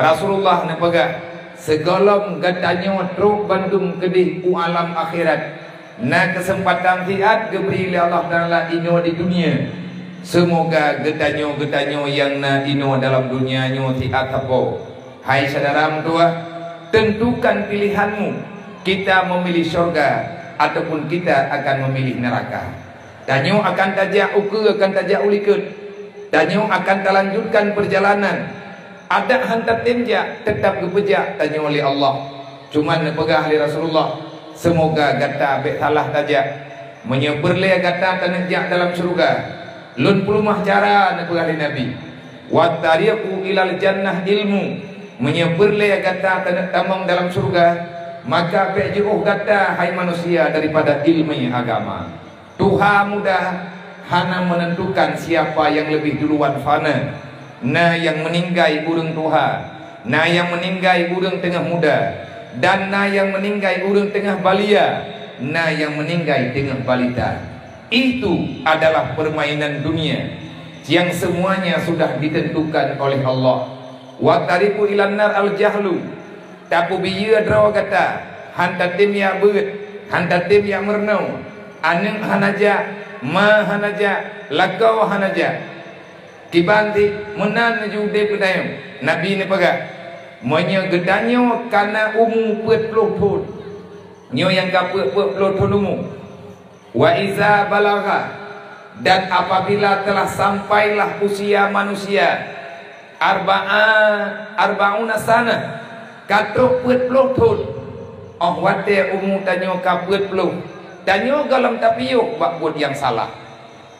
Rasulullah nak pegang segolong gatanyo truk bandung kedih u alam akhirat. Na kesempatan fiat diberi oleh Allah Taala ino di dunia. Semoga getanyo yang na ino dalam dunianyo fiat apa. Hai saudara tua, tentukan pilihanmu. Kita memilih surga ataupun kita akan memilih neraka. Tanyo akan tajak uke, akan tajak ulikut. Tanyo akan lanjutkan perjalanan. Ada hantar tinjak tetap kepejak tanyo oleh Allah. Cuman nepegah oleh Rasulullah. Semoga gata bek salah tajak menyeberleh gata tanjak dalam surga. Lun pulumah cara nepegah oleh Nabi. Wa tariqu ilal jannah ilmu. Menyeberleh gata tanjak tamang dalam surga. Maka bek jauh gata hai manusia daripada ilmu agama. Tuhan mudah hana menentukan siapa yang lebih duluan fana. Na yang meninggai urang Tuhan, na yang meninggai urang tengah muda, dan na yang meninggai urang tengah balia, na yang meninggai tengah balita. Itu adalah permainan dunia yang semuanya sudah ditentukan oleh Allah. Wa tariqu ilan nar al jahlu. Tapu biya draw kata hanta tim ya beut, hanta tim ya mernau. Aneng hanaja, ma hanaja, lakau hanaja. Kibanti menan jude pedayam. Nabi ni pegak menyegedanyo karena umu 40 tahun. Nyo yang ka 40 tahun umu. Wa iza balagha, dan apabila telah sampailah usia manusia arba'una sana katruk 40 tahun. Oh wate umu tanyo ka 40. Tanyo galam tapiyuk buat yang salah.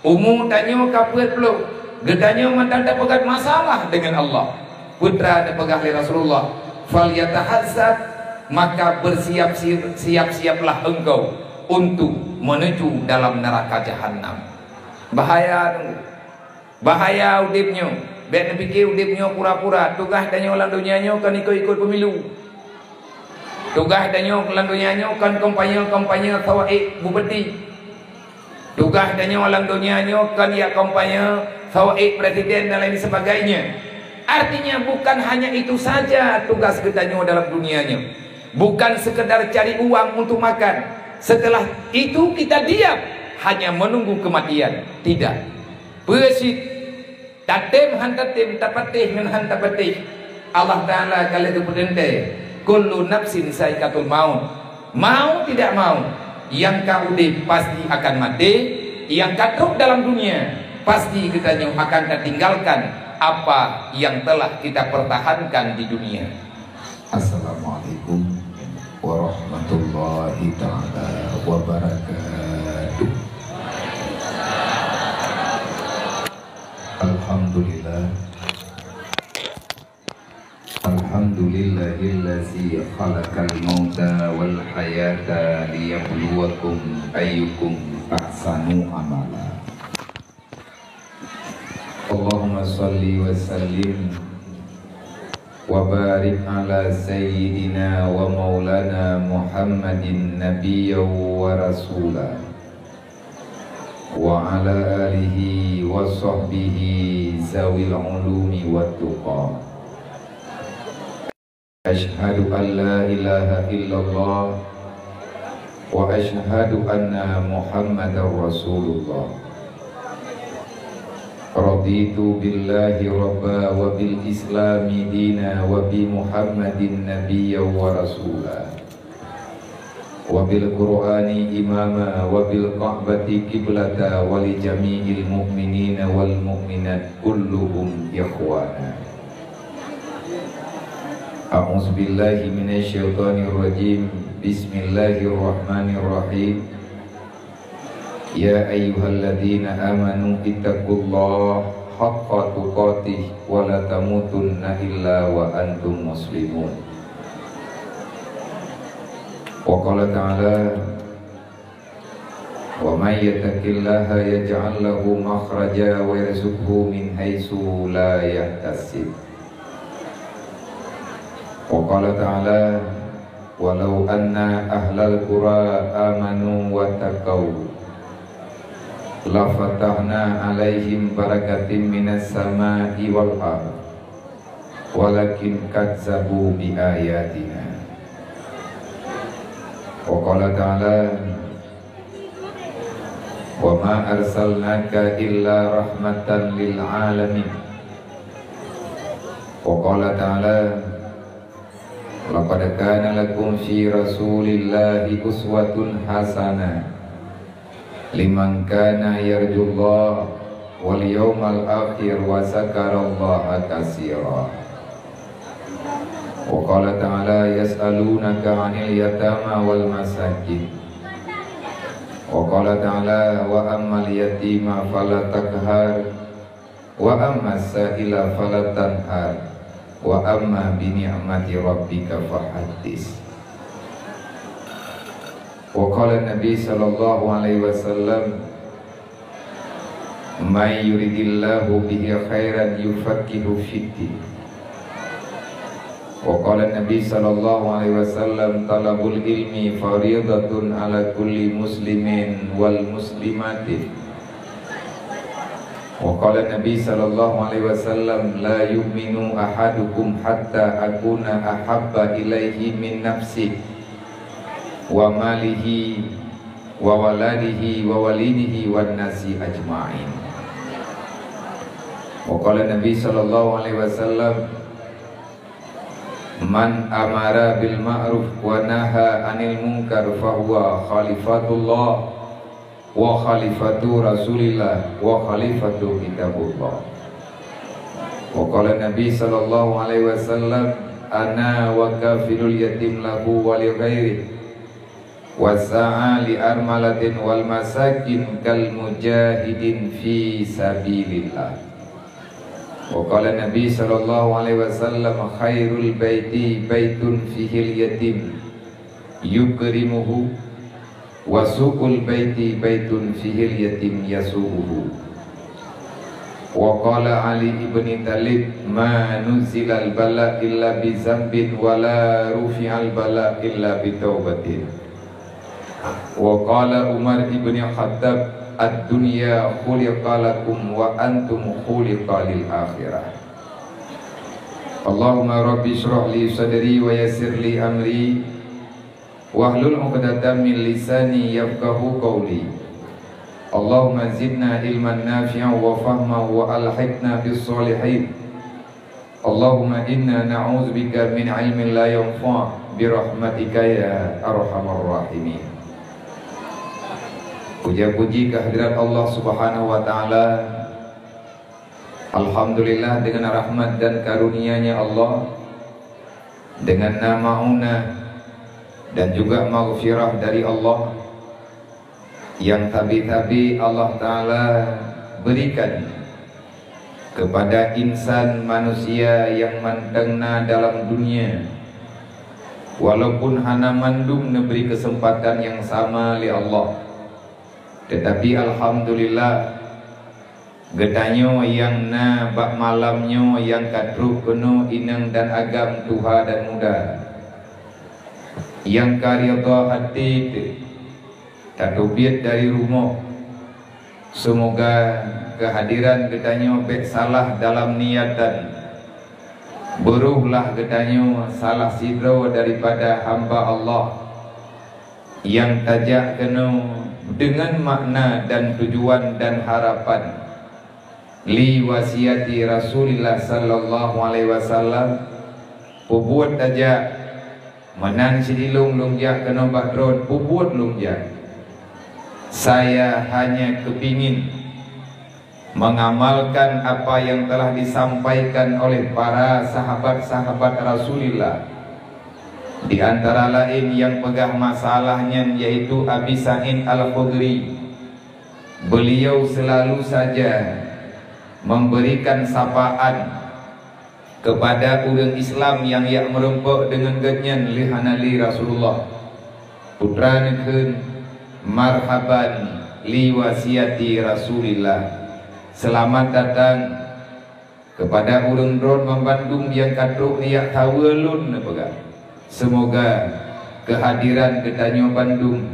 Umu tanyo ka 40. Gedanya mantan tak pegat masalah dengan Allah. Putra dan pegang oleh Rasulullah. Fal yatahazzat, maka bersiap-siaplah engkau untuk menuju dalam neraka jahanam. Bahaya udipnya. Biar pikir udipnya pura-pura. Tugas danyo lang dunianya kan ikut pemilu. Tugas danyo lang dunianya kan kampanye tawaik bupati. Tugas danyo lang dunianya kan ya kampanye fawaid presiden dan lain sebagainya. Artinya bukan hanya itu saja tugas kita dalam dunianya. Bukan sekedar cari uang untuk makan. Setelah itu kita diam hanya menunggu kematian. Tidak. Besit tatem hantatem tapatih min hantapatih. Allah Taala kalau itu berdente kullu nafsin saikatul maut. Mau tidak mau, yang kau pasti akan mati. Yang katruk dalam dunia pasti kita akan tinggalkan apa yang telah kita pertahankan di dunia. Assalamualaikum warahmatullahi ta'ala wabarakatuh. Alhamdulillah. Alhamdulillahillazi khalaqal mauta wal hayata liyabluwakum ayyukum ahsanu amala. Allahumma salli wa sallim wa barik ala sayyidina wa maulana Muhammadin nabiyya wa rasula wa ala alihi wa sahbihi zawil ulumi wa tuqa. Ashhadu an la ilaha illallah wa ashhadu anna Muhammadar Rasulullah. Raditu billahi rabba wa bil islami dina wa bi Muhammadin nabiyya wa rasula wa bil qur'ani imama wa bil ka'bati qiblata wa li jami'il mu'minina wal mu'minat kulluhum ikhwana. A'udzu billahi minasy syaithanir rajim. Bismillahirrahmanirrahim. Ya ayyuhalladzina amanu ittaqullaha haqqa tuqatih wa la tamutunna illa wa antum muslimun. Wa qala ta'ala wa may yattaqillaha yaj'al lahu makhraja wa yarzuqhu min haitsu la yahtasib. Wa qala ta'ala walau anna ahlal qura amanu wa taqaw la fatahna alaihim barakatim minas sama'i wal ardh walakin kadzabu bi ayatina. Wa qala ta'ala wa ma arsalnaka illa rahmatan lil alamin. Wa qala ta'ala laqad kana lakum fi rasulillahi uswatun hasanah liman kana yarjullaha wal yawmal akhir wa zakarallaha katsira. Wa qala ta'ala yas'alunaka 'anil yatama wal masakin. Wa qala ta'ala wa ammal yatima fala takhar wa ammas sa'ila fala tanhar wa amma bi ni'mati rabbika fahaddits. Wa qala Nabi sallallahu alaihi wasallam may yuridillahu bihi khairan yufaqihu fiddin. Wa qala Nabi sallallahu alaihi wasallam talabul ilmi fariidatun ala kulli muslimin wal muslimatin. Wa qala Nabi sallallahu alaihi wasallam la yu'minu ahadukum hatta akuna ahabba ilaihi min nafsihi wa malihi wa waladihi wa walidihi wan nasi ajma'in. Wa qala Nabi sallallahu alaihi wasallam man amara bil ma'ruf wa naha 'anil munkar fahuwa khalifatullah wa khalifatu rasulillah wa khalifatu kitabullah. Wa qala Nabi sallallahu alaihi wasallam ana wa kafilul yatim lahu wa li ghairihi wa sa'a li armalatin wal masakin kal mujahidin fi sabilillah. Wa qala Nabi sallallahu alaihi wasallam khairul baiti baitun fihil yatim yukrimuhu wa suqul baiti baitun fihil yatim yasubuhu. Wa qala Ali ibn Talib ma nuzilal bala illa bi zambin wa la rufi'al bala illa bi taubatin. Wa qala Umar ibn Khattab ad-dunya khuliqa lakum wa antum khuliqa lil akhirah. Allahumma rabbi shrah li sadri wa yassir li amri wahlul 'uqdatam min lisani yafqahu qawli. Allahumma zidna ilman nafi'an wa fahman wa alhiqna bis solihin. Allahumma inna na'udzubika min ilmin la yanfa' bi rahmatika ya arhamar rahimin. Puja-puji kehadirat Allah Subhanahu wa taala. Alhamdulillah, dengan rahmat dan karunia-Nya Allah, dengan nama-Una dan juga maghfirah dari Allah yang tabi-tabi Allah taala berikan kepada insan manusia yang mantengna dalam dunia, walaupun hana mandum memberi kesempatan yang sama li Allah. Tetapi alhamdulillah getanyo yang na bak malamnyo yang kadruk penuh inang dan agam tuha dan muda yang karyata hati tatubiat dari rumah. Semoga kehadiran getanyo bek salah dalam niatan, beruhlah getanyo salah sidro daripada hamba Allah yang tajak kenu dengan makna dan tujuan dan harapan li wasiati Rasulillah sallallahu alaihi wasallam pubuat tajak menan sidilung lungjak kena badron pubuat lungjak. Saya hanya kepingin mengamalkan apa yang telah disampaikan oleh para sahabat-sahabat Rasulullah. Di antara lain yang pegang masalahnya yaitu Abi Sa'id Al-Khudri. Beliau selalu saja memberikan sapaan kepada orang Islam yang merempuk dengan genyan lihanali Rasulullah. Putra nekun marhaban li wasiati Rasulillah. Selamat datang kepada orang Ron Membandung yang kadruk niat tawalun pegang. Semoga kehadiran getanyo Bandung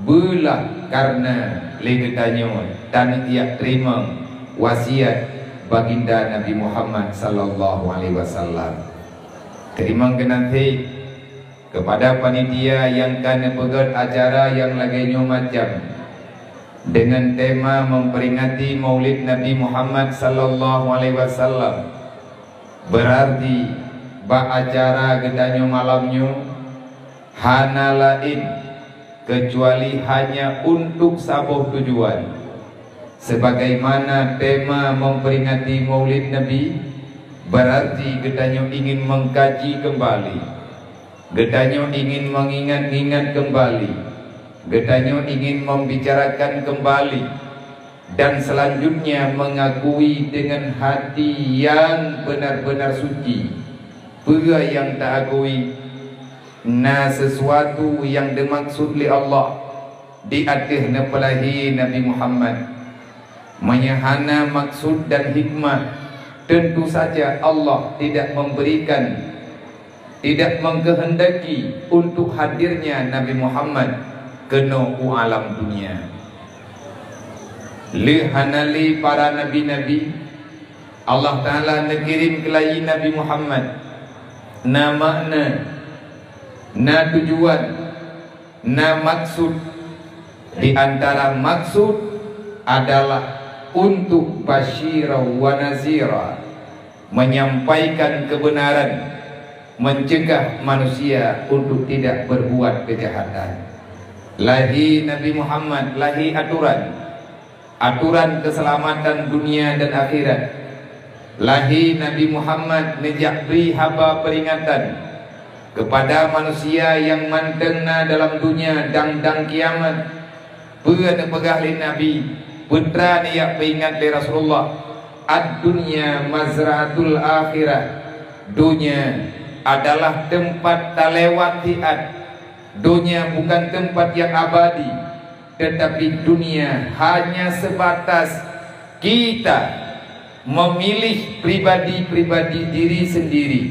belah karena le getanyo dan ia terima wasiat baginda Nabi Muhammad sallallahu alaihi wasallam. Terima kasih kepada panitia yang kan pegat acara yang lagi macam dengan tema memperingati Maulid Nabi Muhammad sallallahu alaihi wasallam. Berarti acara gedanyo malamnya hana lain kecuali hanya untuk sabuh tujuan. Sebagaimana tema memperingati Maulid Nabi, berarti gedanyo ingin mengkaji kembali, gedanyo ingin mengingat-ingat kembali, gedanyo ingin membicarakan kembali, dan selanjutnya mengakui dengan hati yang benar-benar suci. Pura yang tak akui sesuatu yang dimaksud oleh Allah di atas nepelahi Nabi Muhammad. Menyahana maksud dan hikmah, tentu saja Allah tidak memberikan, tidak mengkehendaki untuk hadirnya Nabi Muhammad ke alam dunia. Lihanali para nabi-nabi Allah Ta'ala nekirim kelai Nabi Muhammad na makna, na tujuan, na maksud. Di antara maksud adalah untuk basyira wa nazira, menyampaikan kebenaran, mencegah manusia untuk tidak berbuat kejahatan. Lahi Nabi Muhammad, lahi aturan keselamatan dunia dan akhirat. Lahi Nabi Muhammad nejabri haba peringatan kepada manusia yang mantengna dalam dunia dang kiamat. Pernah pegahli Nabi putra ni yang peringat dari Rasulullah, ad-dunya mazra'atul akhirah. Dunia adalah tempat talewati dunia bukan tempat yang abadi, tetapi dunia hanya sebatas kita memilih pribadi-pribadi diri sendiri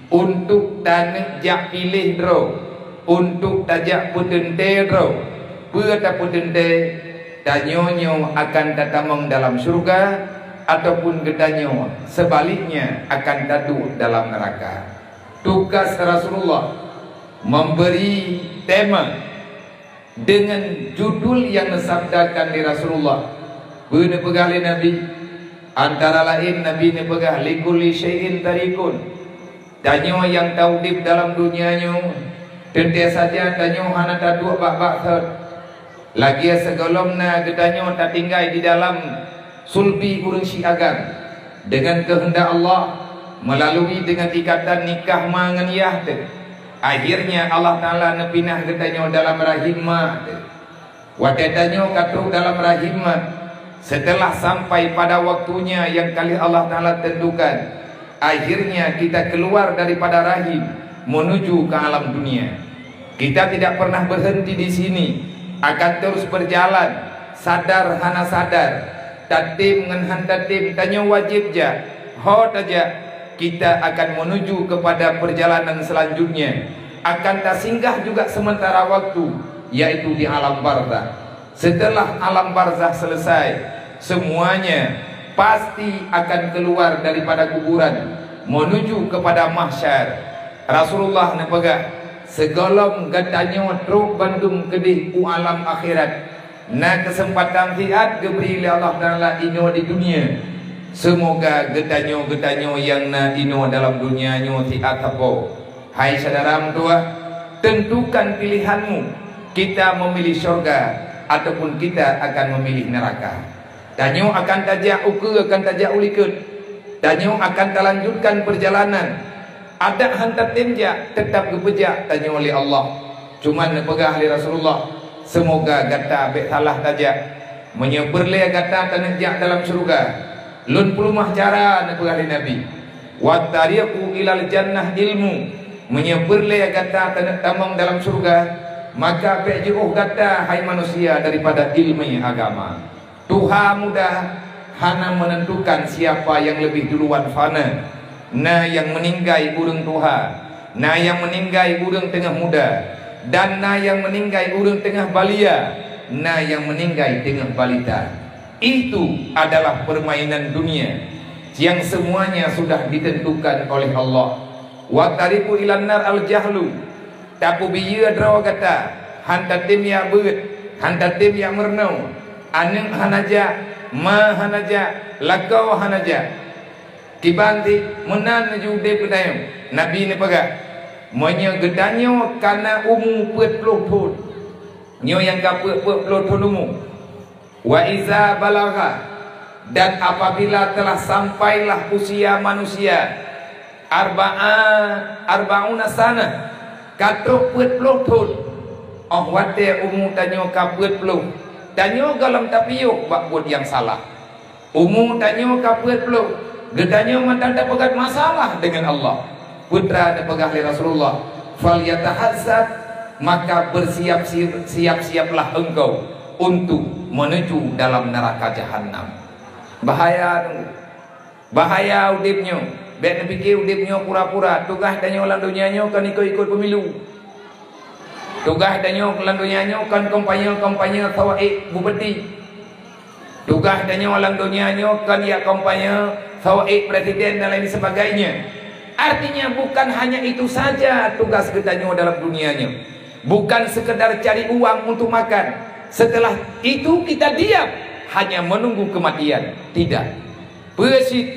untuk tanah jak pilih dro, untuk tajak putente dro, peta putente danyo akan tatamong dalam surga ataupun gedanyo sebaliknya akan dadu dalam neraka. Tugas Rasulullah memberi tema dengan judul yang disabdakan di Rasulullah. Benar pegali Nabi, antara lain Nabi ni pegah likulli syai'in tarikun. Danyo yang tahu di dalam dunianya tentu saja danyo hana tadu bak lagi segolomna gedanyo tak tinggal di dalam sulbi urang syiagan dengan kehendak Allah melalui dengan ikatan nikah manganiyah. Akhirnya Allah Ta'ala nepinah gedanyo dalam rahimah, wadedanyo katruk dalam rahimah. Setelah sampai pada waktunya yang kali Allah Ta'ala tentukan, akhirnya kita keluar daripada rahim menuju ke alam dunia. Kita tidak pernah berhenti di sini, akan terus berjalan, sadar hana sadar, tatim ngan tatim, tanya wajib ja, hot aja. Kita akan menuju kepada perjalanan selanjutnya, akan tak singgah juga sementara waktu, yaitu di alam barzakh. Setelah alam barzakh selesai, semuanya pasti akan keluar daripada kuburan menuju kepada mahsyar. Rasulullah nepegah segolong gatanyo truk bandung kedih alam akhirat. Na kesempatan tiat geberi Allah Ta'ala ino di dunia. Semoga getanyo yang na ino dalam dunia nyo tiat apa. Hai saudara tua, tentukan pilihanmu. Kita memilih syurga ataupun kita akan memilih neraka. Tanyo akan tajak uke, akan tajak ulikut. Tanyo akan terlanjutkan perjalanan. Ada hantar temjak, tetap kepejak tanyo oleh Allah. Cuman pegah oleh Rasulullah, semoga gata bek salah tajak menyeberle gata tanjak dalam surga. Lun pelumah cara pegah oleh Nabi. Wa tariqu ilal jannah ilmu, menyeberle gata tamang dalam surga. Maka bek jauh gata hai manusia daripada ilmu agama. Tuhan mudah hana menentukan siapa yang lebih duluan fana. Na yang meninggai urang Tuhan, na yang meninggai urang tengah muda, dan na yang meninggai urang tengah balia, na yang meninggai tengah balita. Itu adalah permainan dunia. yang semuanya sudah ditentukan oleh Allah. Wa tariqu ilan nar al jahlu, tapu biya draw kata hantatim ya beut, hantatim ya mernau, aneng hanaja ma hanaja lakau hanaja kibanti menan jude pedayam nabi ni pagak monya gedanyo kana umu petloh thon nyo yang ka petloh thon umu wa iza balagha, dan apabila telah sampailah usia manusia arbauna sana katruk petloh thon oh wate umu tanyo ka petloh tanyo galam tapiyuk bak buat yang salah umu tanyo ka petloh gedanyo mantan tak pegat masalah dengan Allah putra dan pegah Rasulullah fal yatahazzab, maka bersiap-siaplah engkau untuk menuju dalam neraka jahanam. Bahaya udipnya. Biar fikir udipnya pura-pura. Tugas danyo lang dunianya kan ikut pemilu. Tugas danyo lang dunianya kan kampanye tawaik bupati. Tugas danyo lang dunianya kan ya kampanye tawaik presiden dan lain sebagainya. Artinya bukan hanya itu saja tugas gedanyo dalam dunianya. Bukan sekedar cari uang untuk makan. Setelah itu kita diam hanya menunggu kematian. Tidak. Besit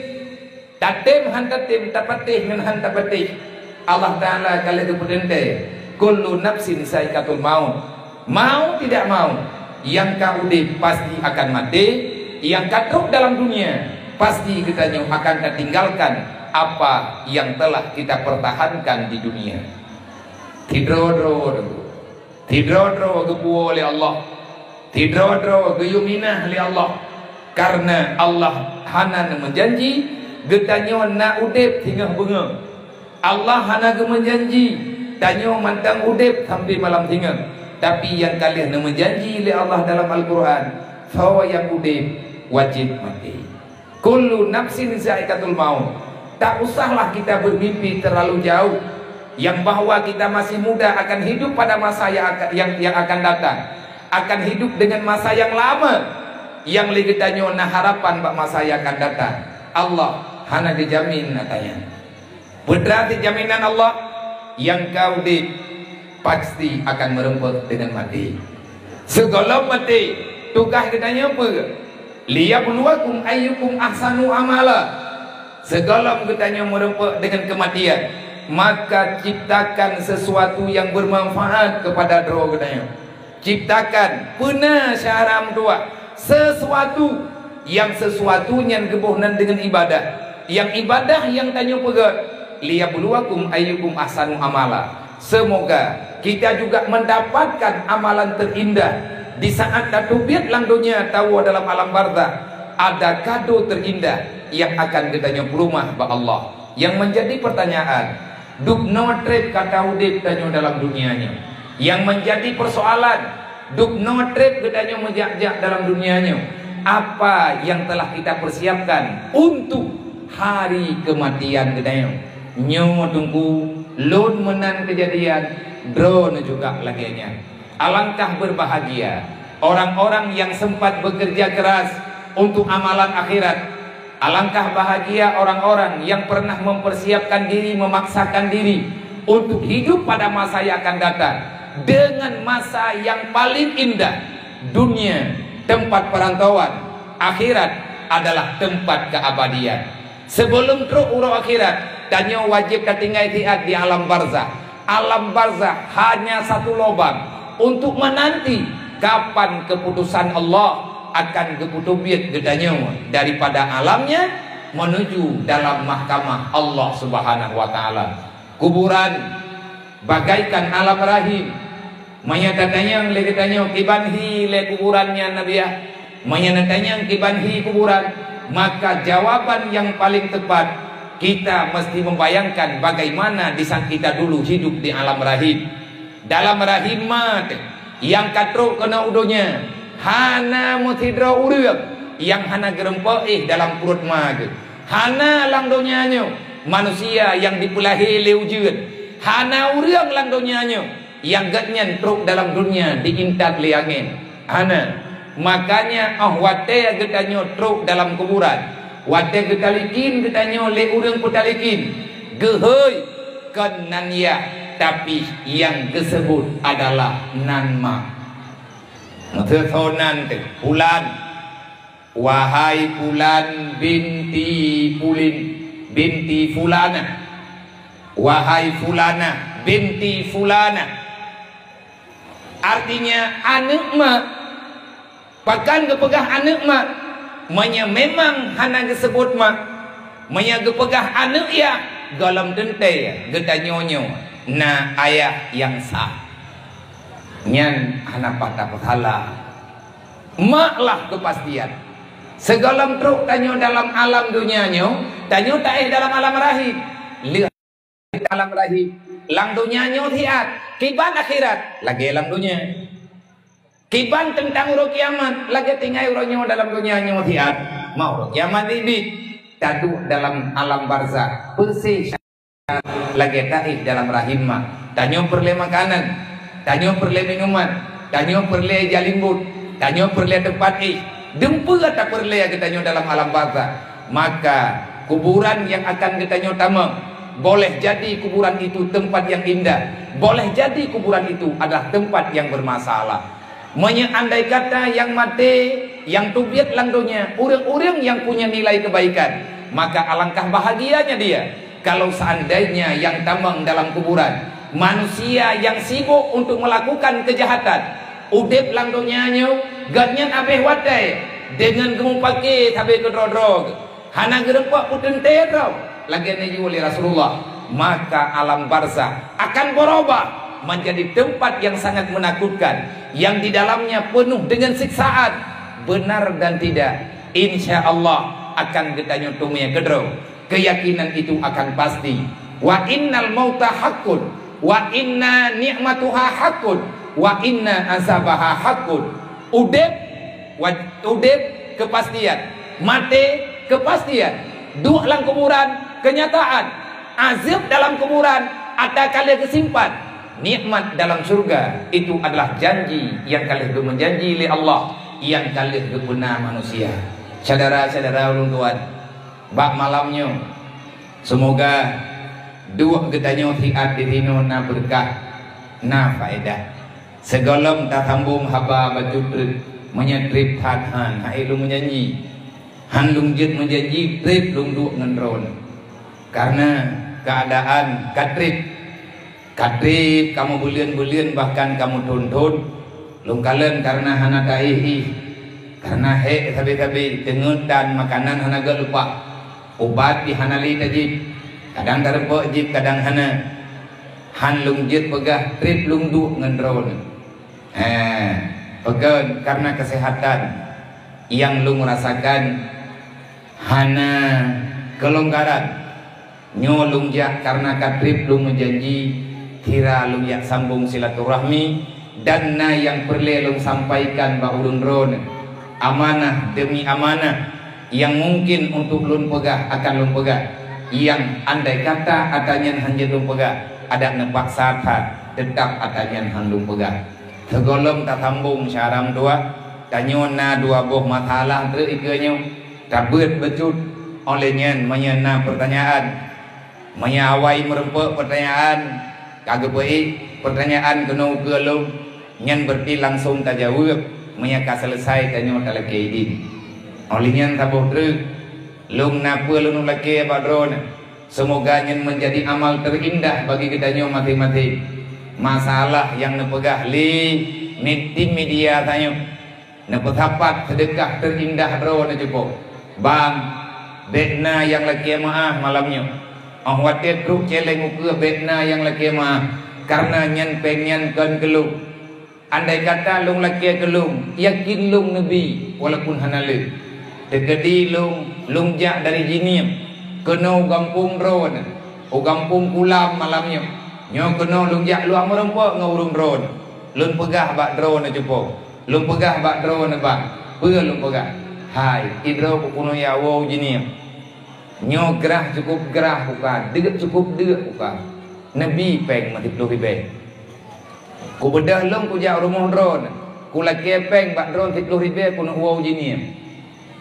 tatim hantatim tapatih min hantapatih. Allah Ta'ala kali itu berdente kullu nafsin saikatul maut. Mau tidak mau, yang kau udip pasti akan mati. Yang katruk dalam dunia pasti gedanyo akan tertinggalkan apa yang telah kita pertahankan di dunia. Tidrodro gebu oleh Allah, tidrodro geyuminah oleh Allah, karena Allah hana menjanji getanyo na udip hingga bunga. Allah hana menjanji tanyo mantang udip sampai malam hingga. Tapi yang kalian menjanji oleh Allah dalam Al-Quran, bahwa yang udip wajib mati. Kullu nafsin zaikatul maut. Tak usahlah kita bermimpi terlalu jauh, yang bahwa kita masih muda akan hidup pada masa yang akan datang, akan hidup dengan masa yang lama, yang lagi tanyo na harapan bak masa yang akan datang. Allah hana dijamin katanya. Berarti jaminan Allah yang kau di pasti akan merempet dengan mati. Segala mati tugas katanya apa? Liyabluwakum ayyukum ahsanu amala. Segala katanya merempet dengan kematian, maka ciptakan sesuatu yang bermanfaat kepada dro katanya. Ciptakan puna syaram dua sesuatu yang sesuatunya gebohnan dengan ibadah, yang ibadah yang tanya pegat liyabluwakum ayyukum ahsanu amala. Semoga kita juga mendapatkan amalan terindah di saat tatubit lang dunia tahu dalam alam barzakh ada kado terindah yang akan ditanya rumah ba Allah. Yang menjadi pertanyaan dukno trip kata udip tanya dalam dunianya. Yang menjadi persoalan dukno trip katanya menjak-jak dalam dunianya. Apa yang telah kita persiapkan untuk hari kematian katanya. Nyo tunggu lon menan kejadian drone juga laginya. Alangkah berbahagia orang-orang yang sempat bekerja keras untuk amalan akhirat. Alangkah bahagia orang-orang yang pernah mempersiapkan diri, memaksakan diri untuk hidup pada masa yang akan datang dengan masa yang paling indah. Dunia tempat perantauan, akhirat adalah tempat keabadian. Sebelum truk urut akhirat, tanya wajib ketinggai tiat di alam barzakh. Alam barzakh hanya satu lubang untuk menanti kapan keputusan Allah akan kekutubit gedanya daripada alamnya menuju dalam mahkamah Allah Subhanahu wa taala. Kuburan bagaikan alam rahim. Menyatakannya legetanya kibanhi le kuburannya nabiya. Menyatakannya kibanhi kuburan, maka jawaban yang paling tepat kita mesti membayangkan bagaimana di saat kita dulu hidup di alam rahim. Dalam rahim mat yang katruk kena udonya hana mutidra urang yang hana gerempeh dalam perut mag. Hana lang donyanya manusia yang dipulahi leujeun. Hana urang lang donyanya yang gatnyan truk dalam dunia diintak li angin. Hana makanya ahwate getanyo truk dalam kuburan. Wate getalikin ketanya oleh orang petalikin gehoi kan nanya, tapi yang disebut adalah nanma. Ngethonan teh Pulan, wahai Pulan binti Pulin binti Fulana, wahai Fulana binti Fulana. Artinya anak mak, pakan kepegah anak mak, manya memang hana disebut mak, manya kepegah anak ya dalam dente getanyonyo na ayah yang sah. Nyan hana patah pahala, maklah kepastian. Segala truk tanyo dalam alam dunianyo, tanyo tak dalam alam rahim. Lihat alam rahim, lang dunianyo tiat. Kiban akhirat lagi alam dunia. Kiban tentang uro kiamat lagi tinggal uronyo dalam dunia nyo tiat. Mau uro kiamat ini tadu dalam alam barzah. Bersih lagi taif dalam rahim mah. Tanyo perle makanan, tanyo perle minuman, tanyo perle jalimbut, tanyo perle tempat dempu tak perle kita nyo dalam alam barzah. Maka kuburan yang akan kita nyo tamang, boleh jadi kuburan itu tempat yang indah, boleh jadi kuburan itu adalah tempat yang bermasalah. Andai kata yang mati, yang tubiat langdonya, orang-orang yang punya nilai kebaikan, maka alangkah bahagianya dia kalau seandainya yang tambang dalam kuburan manusia yang sibuk untuk melakukan kejahatan, udep langdonya nyo, ganyan abeh watai dengan gemuk pakai tabe kedrodrog, hana gerempak puten terau lagi naju oleh Rasulullah, maka alam barzah akan berubah menjadi tempat yang sangat menakutkan, yang di dalamnya penuh dengan siksaan. Benar dan tidak, insya Allah akan kita nyutumnya kedro. Keyakinan itu akan pasti. Wa innal mauta haqqun, wa inna ni'matuha haqqun, wa inna azabaha haqqun. Udep kepastian, mati kepastian, dua lang kuburan kenyataan, azab dalam kuburan ada kalian kesimpan, nikmat dalam surga itu adalah janji yang kalian menjanji oleh Allah, yang kalian benar manusia. Saudara-saudara ulun tuan, bak malamnya semoga dua getanyo hiat dirino na berkah na faedah. Segolong tak sambung haba bajudrit menyetrip han hai lu menjanji, han lung jet menjanji trip lung duk ngendron. Karena keadaan katrip kamu bulian bahkan kamu tuntun lung kalen karena hana daihi, karena he tabi tengut dan makanan hana gak lupa, obat di hana li tajib, kadang terpo jib kadang hana han lung jet pegah trip lung du ngendron. Pegan karena kesehatan yang lung rasakan hana kelonggaran nyolung jak karena katrip lu menjanji kira lu yak sambung silaturahmi dan na yang perlu lu sampaikan ba ulun ron amanah demi amanah yang mungkin untuk lu pegah akan lu pegah, yang andai kata atanyan hanya lu pegah ada nempak saat tetap atanyan han lu pegah. Tegolong tak sambung syaram dua tanyona dua boh masalah tu ikanya tabut becut olehnya menyena pertanyaan menyawai merempuk pertanyaan kagak baik pertanyaan kena gelung nyan berarti langsung tak jawab menyaka selesai tanya tak lagi ini olehnya tabuh terus lung napa lung lagi badron. Semoga nyan menjadi amal terindah bagi kita nyo mati-mati. Masalah yang nepegah li niti media tanya nepetapat sedekah terindah ro na cukup bang bekna yang lagi maaf malamnya watir truk celeng ukur bekna yang lagi maaf karena nyan pengen kan gelung. Andai kata lung laki gelung yakin lung nabi walaupun hanalu tegedi lung jak dari jinim kena gampung ron o gampung kulam malamnya nyo kena lung jak luang merempok ngurung ron lun pegah bak drone na cupo lun pegah bak drone bak pega lun pegah hai idro kuno ya wow jinim nyo gerah cukup gerah bukan deget cukup deget bukan nabi peng mati puluh ribu ku bedah lung ku jak rumah drone ku laki peng bak drone 10 ribu kuno wow jinim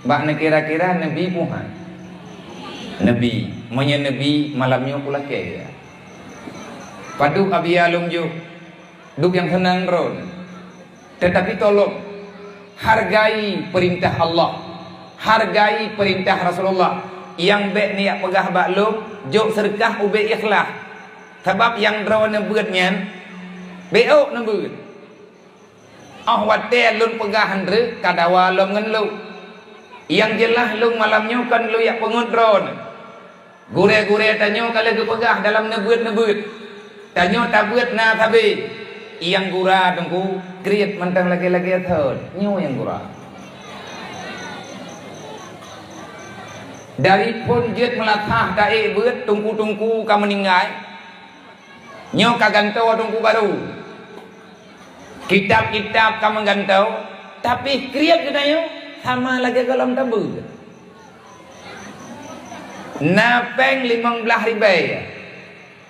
bak na kira-kira nabi puhan Nabi, manya Nabi malamnya pula ke. Padu abia lungju, duk yang tenang ron. Tetapi tolong hargai perintah Allah, hargai perintah Rasulullah. Yang baik niat pegah baklum, jok serkah ube ikhlas. Sebab yang ron nebutnya, beok nebut. Ah wate lun pegah handre kadawa lom ngan lu. Yang jelas lu malamnya kan lu yak pengut ron. Gure-gure tanyo kalau ke pegah dalam nebut-nebut. Tanyo tabut na tabi. Yang gura tunggu kriat mantang lagi-lagi thod. Nyo yang gura. Dari pun jet melatah dae beut tungku-tungku ka meninggai. Nyo kagantau tungku baru. Kitab-kitab ka menggantau, tapi kriat kedayo sama lagi dalam tabut. Napeng 15 ribu.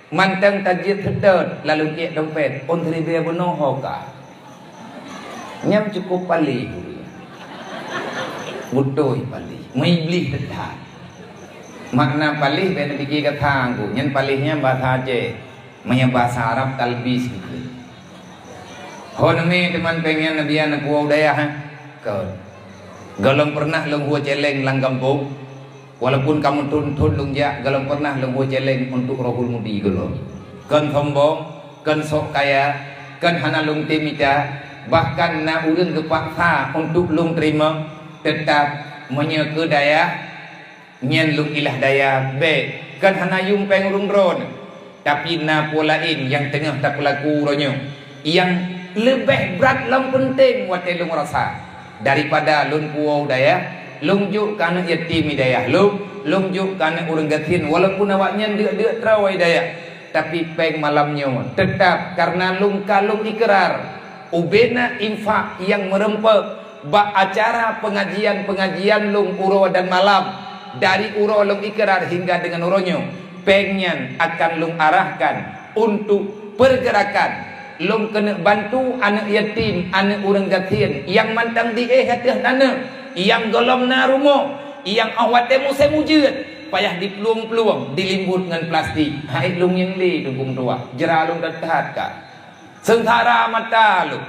Mantang tajid sedot lalu kiat dompet on ribu bunuh hoka. Nyam cukup pali. Butuh pali. Mai beli tetap. Makna pali ben fikir kata aku. Nyen palihnya bahasa Aceh. Maya bahasa Arab talbis gitu. Honme teman pengen nabian aku daya ha. Kau. Galong pernah long gua celeng lang kampung. Walaupun kamu tuntun lungjak, galang pernah lenggu celeng untuk rohul mudi gelong. Kan sombong, kan sok kaya, kan hana lung timita, bahkan na urang kepaksa untuk lung terima, tetap menyeke daya, nyen lung ilah daya, be, kan hana yung peng urung ron. Tapi na polain yang tengah tak laku ronyo, yang lebih berat lang penting wate lung rasa daripada lung puau daya. Lungjuk kana yatim hidayah lungjuk kana urang gatin walaupun awaknya deuk-deuk terawai daya tapi peng malamnya tetap karena lung kalung ikrar ubena infak yang merempek bak acara pengajian lung uro dan malam dari uro lung ikrar hingga dengan uronyo pengen akan lung arahkan untuk pergerakan lung kena bantu anak yatim anak urang gatin yang mantang di hatih tanah yang golong na rumah, yang awak temu saya mujud, payah dipeluang-peluang, dilimbut dengan plastik. Hai lung yang li tunggung tua, jeralung dekat kak. Sengsara mata lu,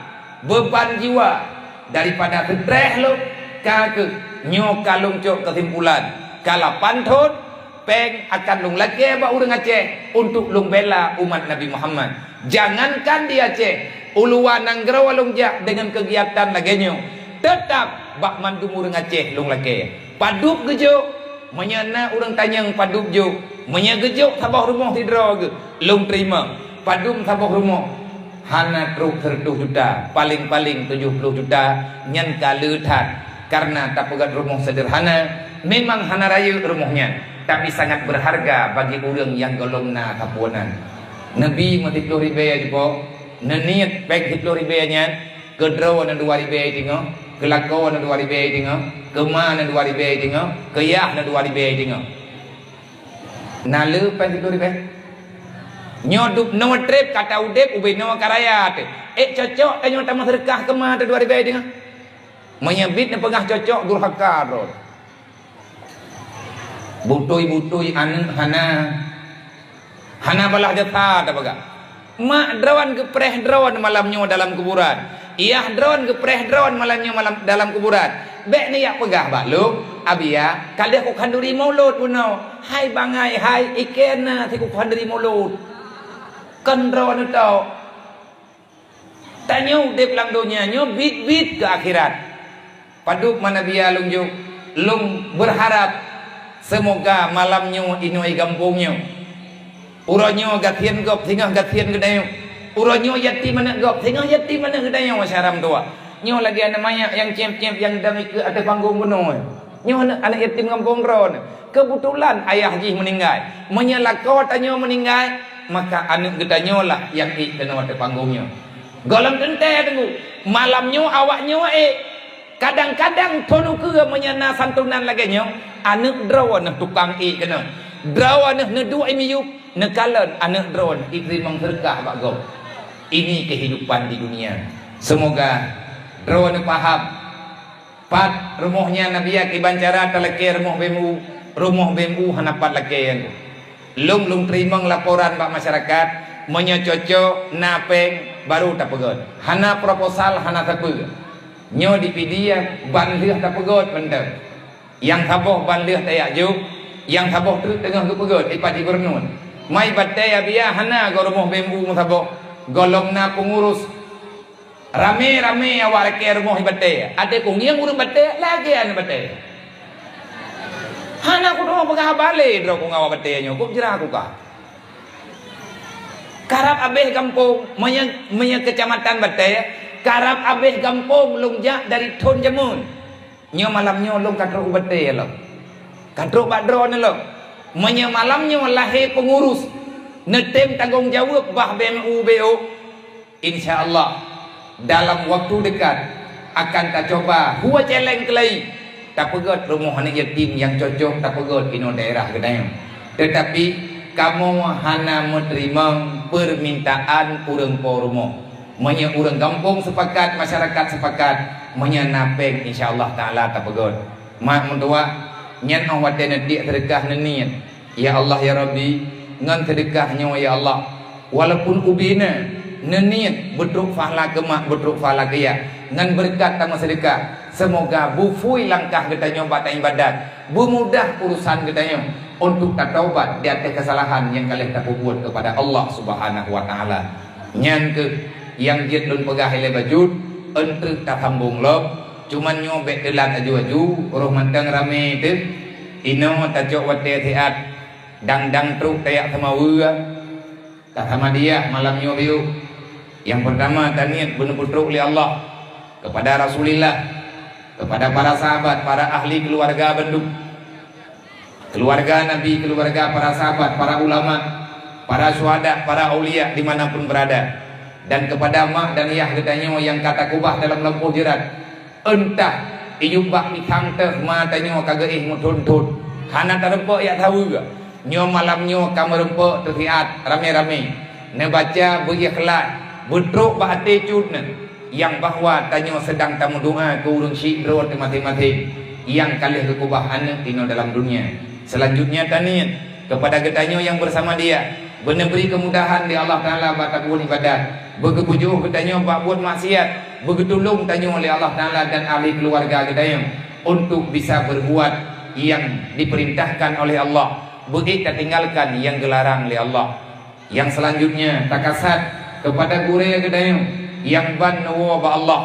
beban jiwa daripada ketreh lu, kagak nyok kalung cok kesimpulan. Kala pantun, peng akan lung lagi ba urang Aceh untuk lung bela umat Nabi Muhammad. Jangankan di Aceh, uluan nanggrawa lung jak dengan kegiatan lagenyo, tetap bak mandu urang Aceh lung laki. Padup gejuk, menyana urang tanyang padup juk, menyegejuk sabah rumah tidra ge, lung terima. Padum sabah rumah, hana truk 100 juta, paling-paling 70 juta, nyen kaleutat. Karena tak pegat rumah sederhana, memang hana raya rumahnya, tapi sangat berharga bagi urang yang golongna kapuanan. Nabi mati 10 ribu ya jepok, neniat pek 10 ribu nya, kedraw na 2 ribu tinggal. Kelakau na 2 ribu tinggal, kema na 2 ribu tinggal, keyah na 2 ribu tinggal. Nalu pen 10 ribu. Nyodup no trip kata udep ube no karayat. Cocok tanyo tamah sedekah kema na 2 ribu tinggal. Menyebit na pegah cocok durhaka ro. Butui anu hana balah jatah ta pegah. Mak drawan gepreh drawan malamnya dalam kuburan. Iya drone gepreh drone malamnya malam dalam kuburan. Bek ni yak pegah bakluk abia kali aku kanduri mulut puno. Hai bangai hai ikena ti ku kanduri mulut. Kan drone tau. Tanyo de pelang dunia nyo bit ke akhirat. Paduk mana biya lungjuk lung berharap semoga malamnya inoi gampungnya. Uronyo gatien gop tinggal gatien gedayo. Uronyo yatim mana gop tinggal yatim mana gedayo masyaram tua. Nyo lagi anak maya yang cemp-cemp yang dami ke atas panggung penuh. Nyo anak yatim kampung ron. Kebetulan ayah jih meninggal. Menyalakau tanyo meninggal, maka anak gedanyo lah yang kena atas panggungnya. Golong tente tunggu. Malamnya awaknya kadang-kadang tonu ke menyana santunan lagi nyo. Anak drawan tukang kena. Drawan dua miyuk nekalan anak drawan ikrimang terkah pak gop. Ini kehidupan di dunia. Semoga drawan paham. Pat rumahnya Nabi Aki Bancara telekir rumah bemu rumah BMU hanapat lakian. Lung terima laporan bak masyarakat menyococok napeng baru tak pegot. Hana proposal hana tak pegot. Nyo di pidia ban leh tak pegot benda. Yang taboh ban leh tak juk, yang taboh terus tengah ke pegot ipati gubernur. Mai batai abia hana go rumah BMU mu taboh. Golongna pengurus rame-rame awak ke rumah batai. Ada kungiang urang batai lagi an batai. Hana aku doang pegah balik dro ku ngawa batai nyo. Ku jerah aku kah. Karap abeh kampung menya kecamatan batai. Karap abeh kampung lungjak dari Thon Jamun. Nyo malamnya long katrok batai lo. Katrok badro ne lo. Menya malamnya lahir pengurus. Netem tanggung jawab bah BMU BO. Insyaallah dalam waktu dekat akan tak coba huwa celeng kelai. Tak pegot rumah anak yatim yang cocok tak pegot ino daerah kedai. Tetapi kamu hana menerima permintaan urang po rumah. Menya urang kampung sepakat, masyarakat sepakat, menya napeng insyaallah taala tak pegot. Mak mentua nyen awak tena dik sedekah neniat. Ya Allah ya Rabbi, ngan sedekahnya ya Allah. Walaupun ubina neniat betruk fahla kemak betruk fahla kaya ngan berkat tama sedekah. Semoga bufui langkah kita nyoba tak ibadat, bermudah urusan kita nyoba untuk tak taubat di atas kesalahan yang kalian tak buat kepada Allah Subhanahu Wa Taala. Nyan ke yang jid lun pegah ile bajud, entre tak sambung lob, cuman nyobek telan aju-aju, roh mantang rame itu, ino tak jok wate tiat, dang truk tayak sama wua, tak sama dia malam nyobiu. Yang pertama taniat benar-benar oleh Allah kepada Rasulullah, kepada para sahabat, para ahli keluarga Bandung, keluarga Nabi, keluarga para sahabat, para ulama, para syuhada, para aulia dimanapun berada, dan kepada mak dan yah katanya yang kata kubah dalam lempuh jerat, entah iyubah ditang teh matanya kagak mutuntut, hana terempok ya tahu juga, nyo malamnya kamu rempok terlihat rame-rame, nebaca berikhlas, betruk bahati cudna. Yang bahwa tanya sedang tamu doa ke urung syidro mati-mati yang kalih kekubah anak tino dalam dunia. Selanjutnya tanya kepada getanyo yang bersama dia, beri kemudahan di Allah Taala batak buat ibadat, begebujuh getanyo bak buat maksiat, begetulung tanyo oleh Allah Taala dan ahli keluarga getanyo untuk bisa berbuat yang diperintahkan oleh Allah, begitu tinggalkan yang dilarang oleh Allah. Yang selanjutnya takasat kepada gure getanyo yang ban nawa Allah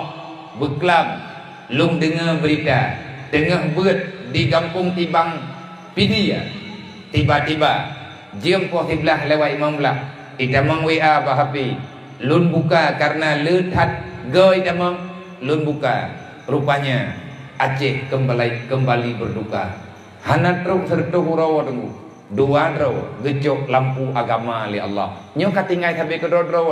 beklam lung dengar berita dengar beut di kampung Tibang Pidia tiba-tiba jiem poh tiblah lewat imam lah idamang WA bahapi lun buka karena lehat goy damang lun buka rupanya Aceh kembali berduka hana truk serta hurau tunggu dua draw gejok lampu agama li Allah nyo katingai sampai ke draw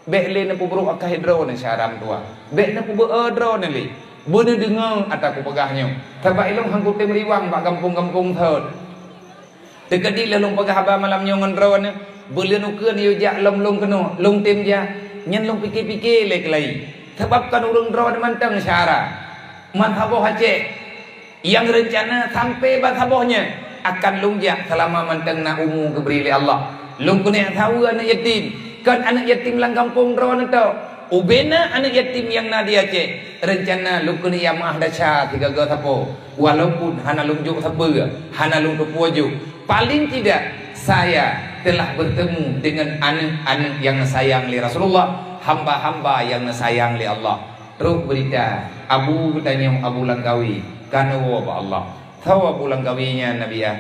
Bekle na pubro akahidro na syaram tua. Bek na pubro na li. Bune dengar ataku pegahnya. Tabak ilong hangku temriwang bak kampung-kampung thod. Tekadi lalong pegah ba malamnya ngendro na. Belian ukeun yo jak lom keno. Long tim ja nyen long pikir-pikir lek lai. Sebab kan urang dro mantang syara. Man haboh Aceh yang rencana sampai bat habohnya akan lungjak selama mantang na umu keberi li Allah. Long kena tahu anak yatim. Kan anak yatim lang kampung drone itu ubena anak yatim yang nadi Aceh rencana lukuni yang mah dasar tiga go sapo walaupun hana lunjuk sapu hana lunjuk puju paling tidak saya telah bertemu dengan anak-anak yang sayang li Rasulullah hamba-hamba yang sayang li Allah. Terus berita Abu bertanya Abu Langkawi kana wa Allah tahu Abu Langkawinya Nabi ya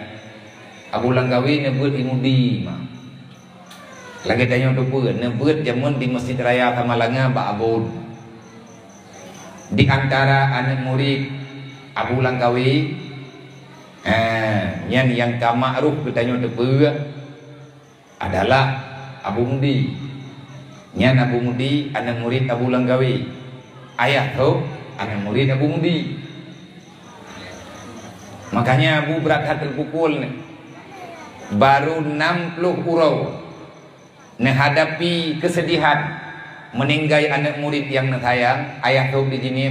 Abu Langkawi nebut imudi mah lagi tanya untuk buat, nebut jamun di Masjid Raya Kamalanga Pak Abud. Di antara anak murid Abu Langkawi, yang kamaruf bertanya untuk buat adalah Abu Mudi. Nyan Abu Mudi anak murid Abu Langkawi. Ayah tu anak murid Abu Mudi. Makanya Abu berat hati terpukul nih. Baru 60 urau menghadapi kesedihan meninggai anak murid yang sayang ayah tu di sini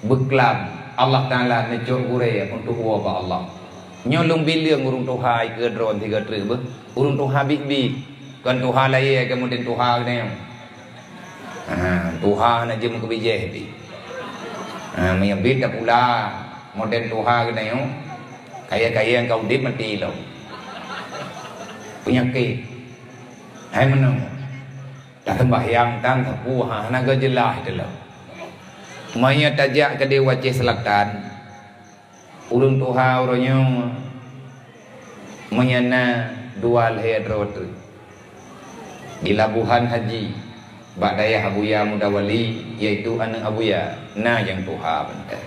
beklam Allah Taala necok gure untuk wabah Allah Nyolong bilang urung Tuhan ke drone 3 truk ber. Urung Tuhan big kan Tuhan lain kemudian Tuhan ni. Tuhan aja muka bijih di. Maya beda pula modern Tuhan ni yo. Kaya-kaya yang kau dip mati lo. Penyakit. Hai menang. Dah sembahyang tan tapu naga jelah itu lo. Maya tajak ke Dewa Aceh Selatan. Urung Tuhan orangnya menyana dua leher tu. Di Labuhan Haji bak dayah Abuya Muda Wali iaitu anak Abuya na yang Tuhan bentar.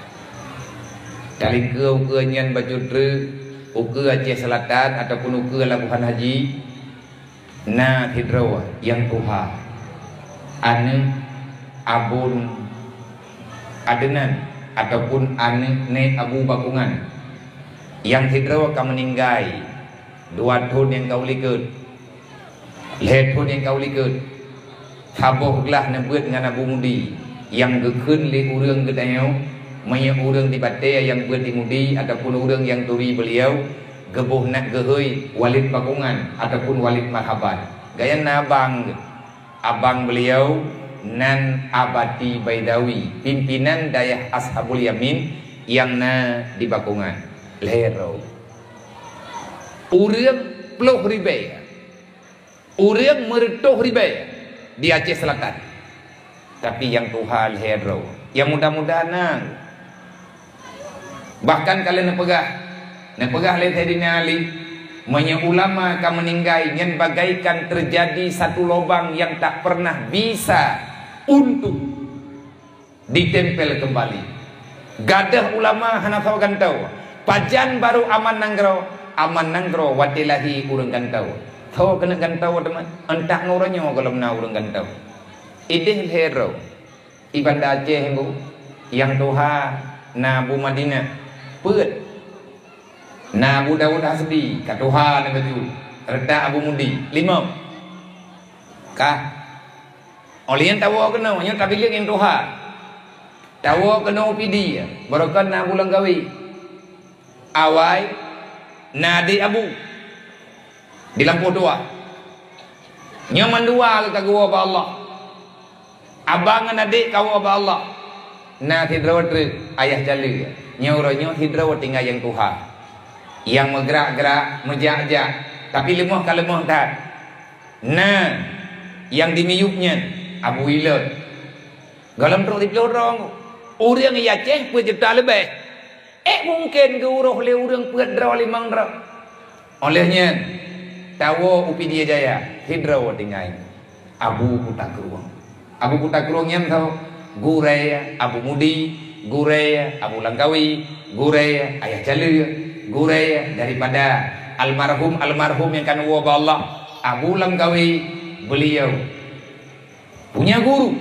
Dari ke nyan baju truk uke Aceh Selatan ataupun uke Labuhan Haji na hidro yang Tuhan ane abun adenan ataupun ane ne Abu Bakungan yang hidro akan meninggai 2 tahun yang kau likut leher tahun yang kau likut tabohlah nebut dengan Abu Mudi yang gekun li urang gedayau maya urang di Batai yang buat di Mudi ataupun urang yang turi beliau gebuh nak gehoi Walid Bakungan ataupun Walid Marhaban gaya nabang abang beliau nan Abati Baidawi pimpinan dayah Ashabul Yamin yang na di Bakungan lehero urang peluh ribai urang mertuh ribai di Aceh Selatan tapi yang Tuhan lehero yang mudah-mudahan bahkan kalian nepegah oleh Sayyidina Ali manya ulama akan meninggai yang bagaikan terjadi satu lubang yang tak pernah bisa untuk ditempel kembali. Gadah ulama hanafau gantau pajan baru aman nanggro watilahi urang gantau tau kena gantau teman entah nguranyo kalau na urang gantau ideh hero ibanda Aceh yang Tuhan na Bu Madinah put na Abu Dawud Hasbi kat Tuhan yang baju redak Abu Mudi 5 kah olian tahu kena nya tapi lihat yang Tuhan tahu kena upidi barokan na bulan gawi awai na di Abu di lampu 2 nyaman 2 ke gua ba Allah abang dan adik kau ba Allah na hidrawat ayah jali nyauranya hidrawat tinggal yang Tuhan yang bergerak-gerak menjak-jak tapi lemah ke lemah tak nah yang dimiyupnya Abu Ilad galam teruk di pelorong orang yang Aceh pun cerita lebih mungkin ke uruh le orang puat draw 5 draw olehnya tahu upi dia jaya hidrawat tinggal Abu Kutakurung yang tahu Guraya Abu Mudi Guraya Abu Langkawi Guraya ayah Jalil Guraya daripada almarhum yang kan wa Allah Abu Langkawi beliau punya guru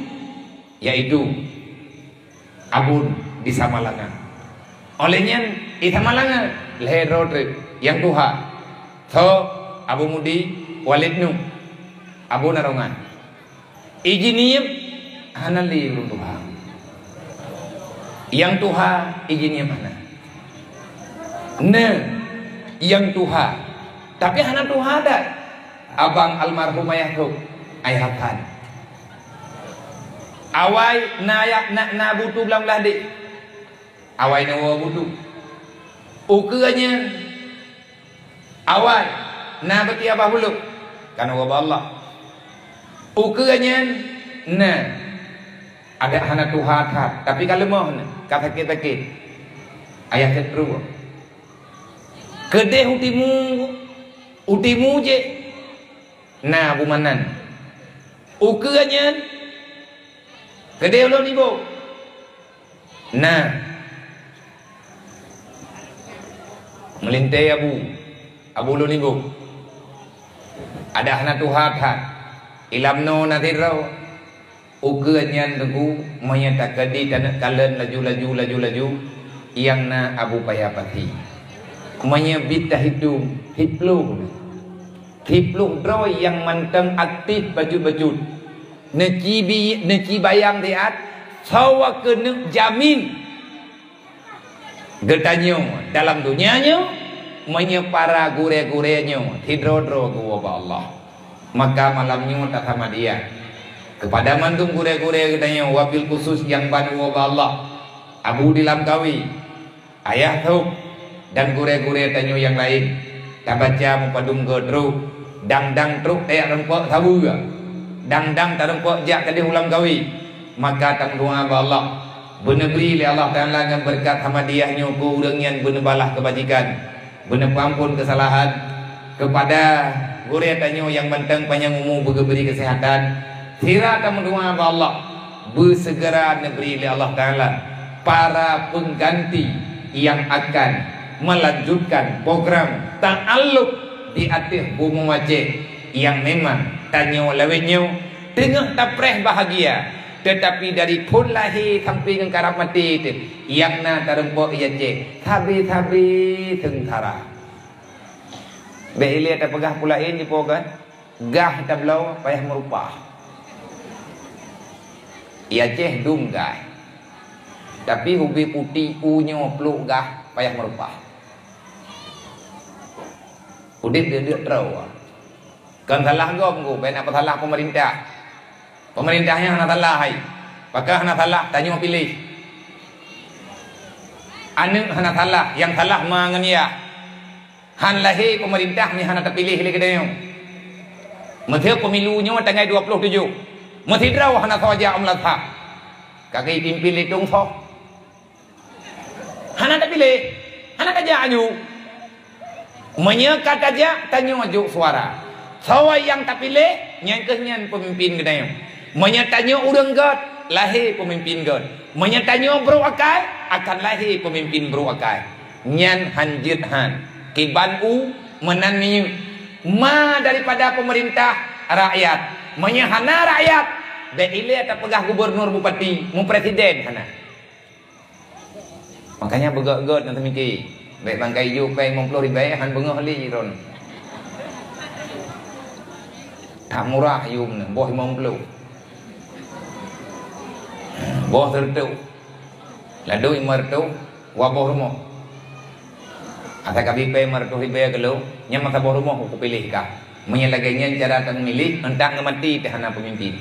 yaitu Abun di Samalangan olehnya di Samalangan leher yang Tuhan so Abu Mudi Walid Nu Abu Narongan ijiniyem hanali Tuhan yang Tuhan ijiniyem hana yang Tuhan tapi hana Tuhan ada abang almarhum ayah Hakan awai na butuh belang belah dik awai na butuh ukanya awai na beti abah bulu karena wabah Allah ukanya na ada hana Tuhan tapi kalau mau kata kita ayah ketru kedeh utimu je na Abu Manan ukanya kedeh lo nibo na melintai Abu lo nibo ada hana Tuhan ilamno nadirau ukanya tegu menyatakan di tanah kalen laju yang na Abu Payapati menyebita hidung hipluh droy yang manteng aktif baju neci bayang diat sawa kena jamin getanyo dalam dunianya menyepara gure-gurenya hidrodro ke Allah. Maka malamnya tak sama dia kepada mantung gure-gure katanya wabil khusus yang banu Allah Abu Dilam Kawi ayah tu dan gure-gure tanyo yang lain tak baca mupadum gedru dang-dang truk tayak rempok sabu juga dang-dang tak rempok jak kadih ulam Kawi maka tang doa Allah bener beri Allah Ta'ala dengan berkat hamadiahnya ku urang yang bener balah kebajikan bener ampun kesalahan kepada gure tanyo yang benteng panjang umur beri kesehatan tira tak mendoa Allah bersegera negeri Allah Ta'ala para pengganti yang akan melanjutkan program ta'alluq di atas bumi wajib yang memang tanyo lawetnya tengah tapreh bahagia tetapi dari pun lahir sampai ke karap mati itu yang na terempok ia cek tabi-tabi tentara Beli ada pegah pula ini pokan gah tak belau payah merupah ia ceh dunggai tapi ubi putih unyo peluk gah payah merupah udip dia terau kan salah gom go ben apa salah pemerintahnya hana salah hai pakah hana salah tanya pilih anu hana salah yang salah mangania han lahi pemerintah ni hana terpilih le kedai menteri pemilunya tanggal 27 menteri draw hana saja amlatha kaki pimpin litung tho hana terpilih hana kerja aju menyekat aja tanya aju suara sawa yang terpilih nyangkehnya pemimpin kedai menyatanya urang god lahir pemimpin god menyatanya bro akai akan lahir pemimpin bro akai nyan hanjit han kiban u menani ma daripada pemerintah rakyat menyahana rakyat beile tak pegah gubernur bupati mu presiden hana makanya begak-gak nanti mikir baik bangkai ju pay 50,000 han bengah li ron tak murah yum ne boh 50 boh tertu ladu imartu waboh rumah asa kabi pay martu ribe kalau nya masa boh rumah aku pilih kah menyelagainya cara tang milih hendak ngemati tehana pemimpin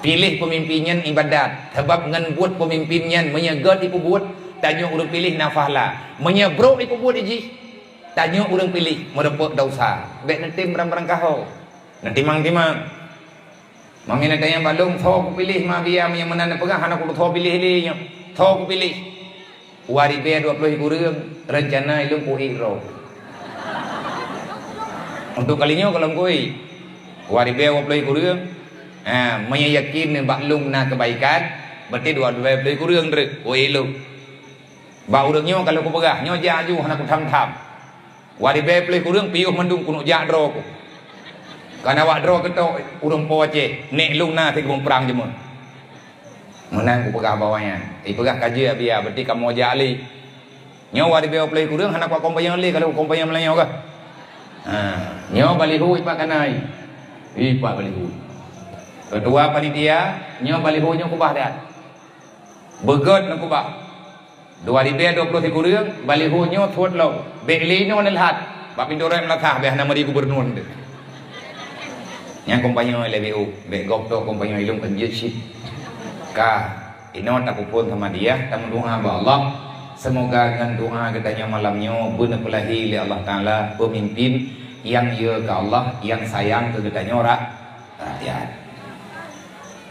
pilih pemimpinnya ibadat sebab ngan buat pemimpinnya menyegat ipu buat tanya urang pilih nafahlah menyebrok ipu buat iji tanya urang pilih merepek dosa bek nanti merang-merang kahau nanti mang-timang mangina tanya balung tho ku pilih ma biar yang menanda pegah anak ku tho pilih li nya tho ku pilih wari be 20,000 reung rencana ilung ku hiro untuk kalinya kalau kui wari be 20,000 reung meyakin baklung na kebaikan berarti 20,000 reung rek ku ilung ba urangnya kalau ku pegah nyo ja aju anak ku tham-tham wari be 20,000 reung piuh mendung ku jak dro ku karena wak dro ketok urang po ace nek lung na ti kebun perang jemur menang ku pegah bawanya pegah kaji biar berarti kamu aja ali nyo wari be 20,000 reung anak ku kompanyang ali kalau kompanyang melayau kah nyo balihu ipak kanai ipak balihu kedua panitia nyo balihu nyo kubah dah begot nak kubah 2020 reung balihu nyo thot lo beli nyo nelhat bapindore melatah be hana mari gubernur de yang kompanyang LBU be gopto kompanyang ilung penjit sih ka ino tak pun sama dia tak mendoa ba Allah semoga dengan doa katanya malamnya benar pelahi li Allah Taala pemimpin yang ia ke Allah yang sayang ke katanya rakyat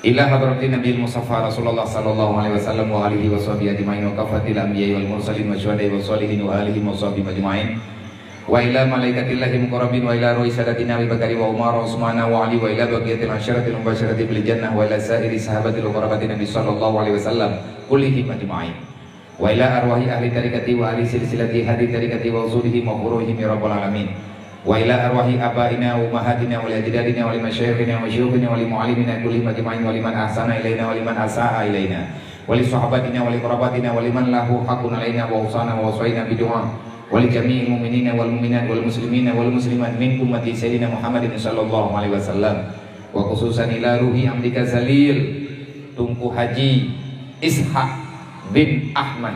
ila hadratin Nabi Mustafa Rasulullah sallallahu alaihi wasallam wa alihi washabihi ajmain wa kafatil anbiya wal mursalin wa syuhada wa sholihin wa alihi washabihi ajmain wa ila malaikatillahi muqarrabin wa ila ruhi sadatina Abi Bakari wa Umar wa Utsman wa Ali wa ila baqiyatil asyaratil mubashshirati bil jannah wa ila sairi sahabatil qarabatin Nabi sallallahu alaihi wasallam kullihim ajmain wa ila arwahi ahli tariqati wa ahli silsilati hadi tariqati wa usulihim wa furuhim ya rabbal alamin wa ila arwahi abaina wa ummahatina wa ajdadina wa limasyayikhina wa syuyukhina wa limuallimina kullihim ajmain wa liman ahsana ilaina wa liman asaa ilaina wa li sahabatina wa li qarabatina wa liman lahu haqqun alaina wa usana wa wasaina bidu'a wali jami'il mu'minina wal mu'minat wal muslimina wal muslimat min ummati sayyidina Muhammadin sallallahu alaihi wasallam wa khususan ila ruhi amdika zalil Tunku Haji Ishaq bin Ahmad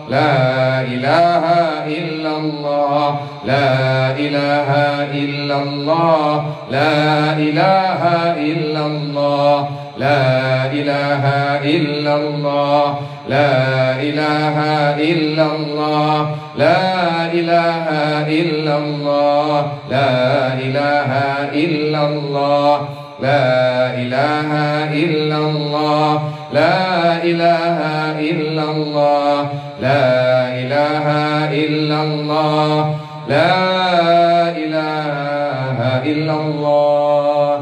la ilaha illallah, la ilaha illallah, la ilaha illallah, la ilaha illallah, la ilaha illallah, la ilaha illallah, la ilaha illallah, la ilaha illallah, la ilaha illallah, la ilaha illallah, la ilaha illallah.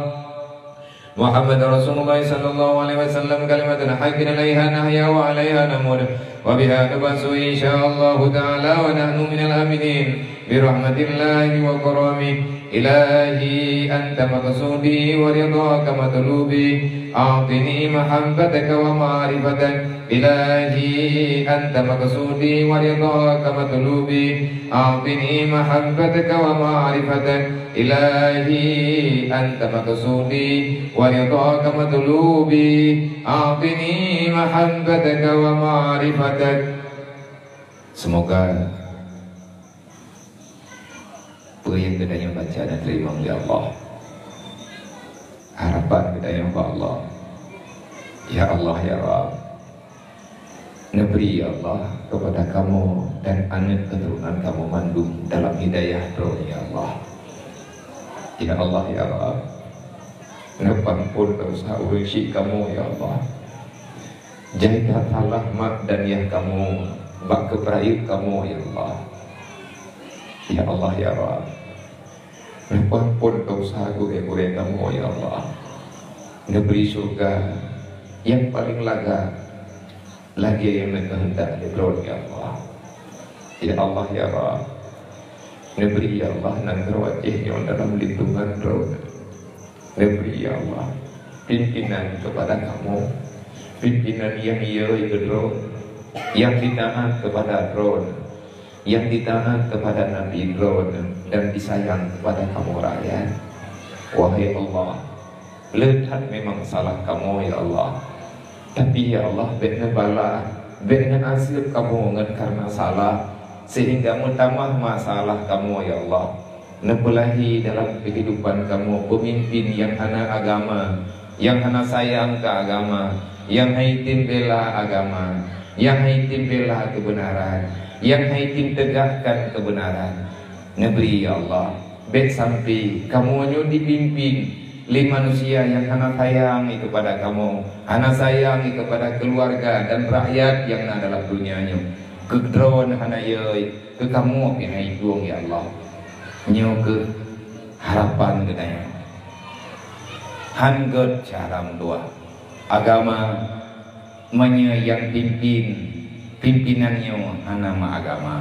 Muhammad Rasulullah sallallahu alaihi wasallam kalimatun haqqin 'alaiha nahya wa 'alaiha namut wa biha nabasu insyaallah ta'ala wa nahnu minal aminin bi rahmatillahi wa karamih. Ilahi anta maqsudi wa ridhaka matlubi a'tini mahabbataka wa ma'rifatak. Ilahi anta maqsudi wa ridhaka matlubi a'tini mahabbataka wa ma'rifatak. Ilahi anta maqsudi wa ridhaka matlubi a'tini mahabbataka wa ma'rifatak. Semoga apa yang kita yang baca dan terima oleh Allah, harapan kita yang Allah, ya Allah ya Rabb, neberi ya Allah kepada kamu dan anak keturunan kamu mandum dalam hidayah roh ya Allah, ya Allah ya Rabb, nepang pun dosa urusi kamu ya Allah, jaga salah mak dan ya kamu bak kepraik kamu ya Allah, ya Allah ya Rabb. Pun dosa gue kamu ya Allah, negeri surga yang paling laga lagi yang kehendak di ya Allah, ya Allah ya Rabb, negeri ya Allah nang wajah yang dalam lindungan roh, negeri ya Allah pimpinan kepada kamu, pimpinan yang roh, yang ditahan kepada roh, yang ditahan kepada Nabi Ron dan disayang kepada kamu rakyat. Wahai Allah, letak memang salah kamu ya Allah, tapi ya Allah benar bala, benar hasil kamu karena salah sehingga mentambah masalah kamu ya Allah. Nebulahi dalam kehidupan kamu pemimpin yang hana agama, yang hana sayang ke agama, yang haitin bela agama, yang haitin bela kebenaran, yang haitin tegakkan kebenaran. Negeri ya Allah, bet sampai kamu nyu dipimpin li manusia yang hana sayangi kepada kamu, hana sayangi kepada keluarga dan rakyat yang ada dalam dunianya. Kedron hana yoi ke kamu yang haidung ya Allah, nyu ke harapan katanya. Hanggot caram dua agama menye yang pimpinannya hana ma agama.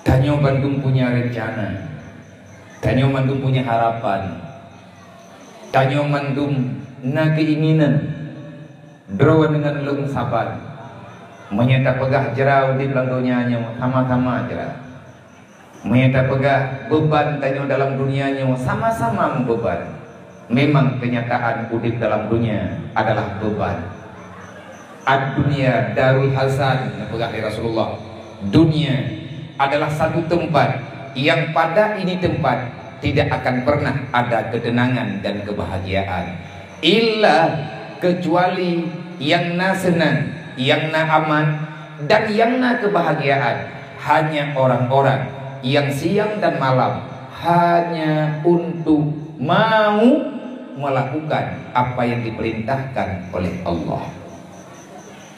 Tanyo Bandung punya rencana, Tanyo Bandung punya harapan, Tanyo Bandung na keinginan, draw dengan lung saban, menyata pegah jerau di dalam dunianya sama-sama jerah, menyata pegah beban Tanyo dalam dunianya sama-sama beban. Memang kenyataan udip dalam dunia adalah beban. Ad-dunia darul hasan, pegah Rasulullah. Dunia adalah satu tempat yang pada ini tempat tidak akan pernah ada ketenangan dan kebahagiaan, illa kecuali yang na senang, yang na aman dan yang na kebahagiaan hanya orang-orang yang siang dan malam hanya untuk mau melakukan apa yang diperintahkan oleh Allah.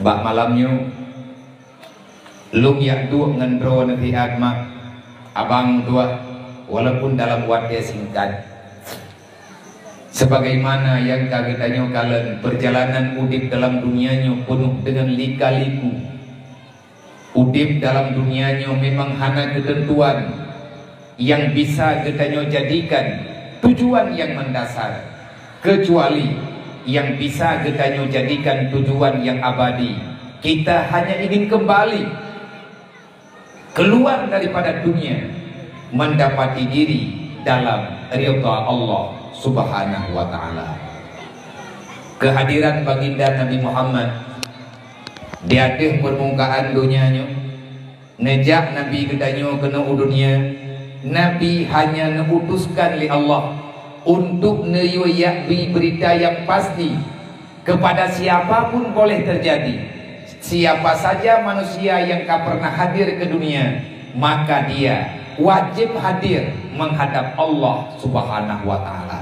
Bak malamnya lung yak dua ngendro nabi admak abang dua walaupun dalam waktu singkat, sebagaimana yang kagetanya kalian perjalanan udip dalam dunianya penuh dengan lika-liku. Udip dalam dunianya memang hanya ketentuan yang bisa kita jadikan tujuan yang mendasar, kecuali yang bisa kita jadikan tujuan yang abadi. Kita hanya ingin kembali keluar daripada dunia, mendapati diri dalam ridha Allah Subhanahu wa ta'ala. Kehadiran baginda Nabi Muhammad di atas permukaan dunianya. Nejak Nabi kedanyo kena dunia. Nabi hanya neutuskan li Allah untuk neyoyak berita yang pasti kepada siapapun boleh terjadi. Siapa saja manusia yang tak pernah hadir ke dunia, maka dia wajib hadir menghadap Allah Subhanahu wa taala.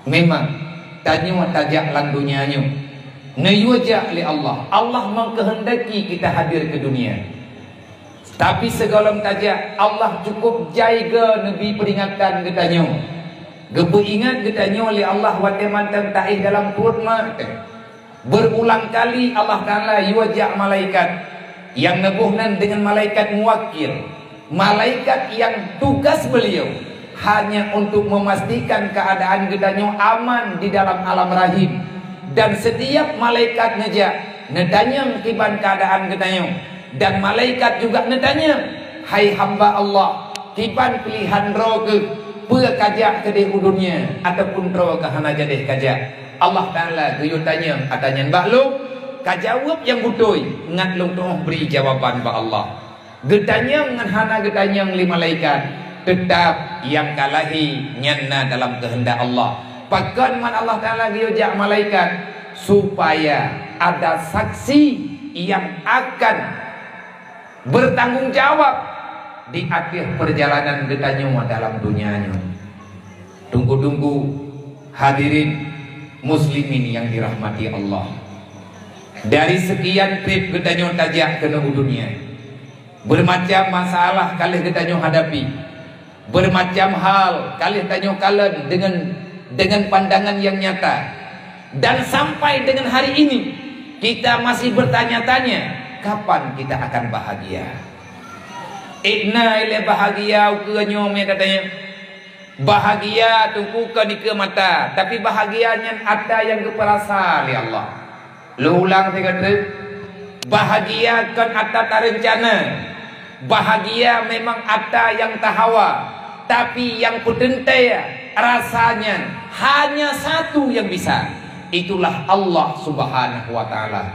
Memang tanya tajak lang dunianya. Neyoyak li Allah. Allah mengkehendaki kita hadir ke dunia. Tapi segala tajak Allah cukup jaga Nabi peringatan ketanya. Gepe ingat ketanya oleh Allah wate mantan taih dalam perut mak. Berulang kali Allah Taala yuajak malaikat yang nebuhnan dengan malaikat muwakil. Malaikat yang tugas beliau hanya untuk memastikan keadaan ketanya aman di dalam alam rahim. Dan setiap malaikat netanya kiban keadaan ketanya. Dan malaikat juga netanya, hai hamba Allah, kipan pilihan roh ke kajak ke di dunia ataupun roh ke hana jadi kajak. Allah Taala geyo tanya katanya mbak lu kajawab yang butoi ngat lu tuh beri jawaban ba Allah. Getanya ngan hana getanya li malaikat tetap yang kalahi nyanna dalam kehendak Allah. Pakan man Allah Taala geyo jak malaikat supaya ada saksi yang akan bertanggung jawab di akhir perjalanan getanya dalam dunianya. Tunggu-tunggu hadirin muslimin yang dirahmati Allah. Dari sekian trip getanya tajak ke dunia, bermacam masalah kali getanya hadapi, bermacam hal kali getanya kalen dengan pandangan yang nyata. Dan sampai dengan hari ini kita masih bertanya-tanya, kapan kita akan bahagia? Ikna ile bahagia ukenya katanya. Bahagia tunggu ke mata, tapi bahagianya ada yang keperasa oleh Allah. Lu ulang saya kata, bahagia kan ada rencana. Bahagia memang ada yang tahawa, tapi yang kudentai rasanya hanya satu yang bisa. Itulah Allah Subhanahu wa taala.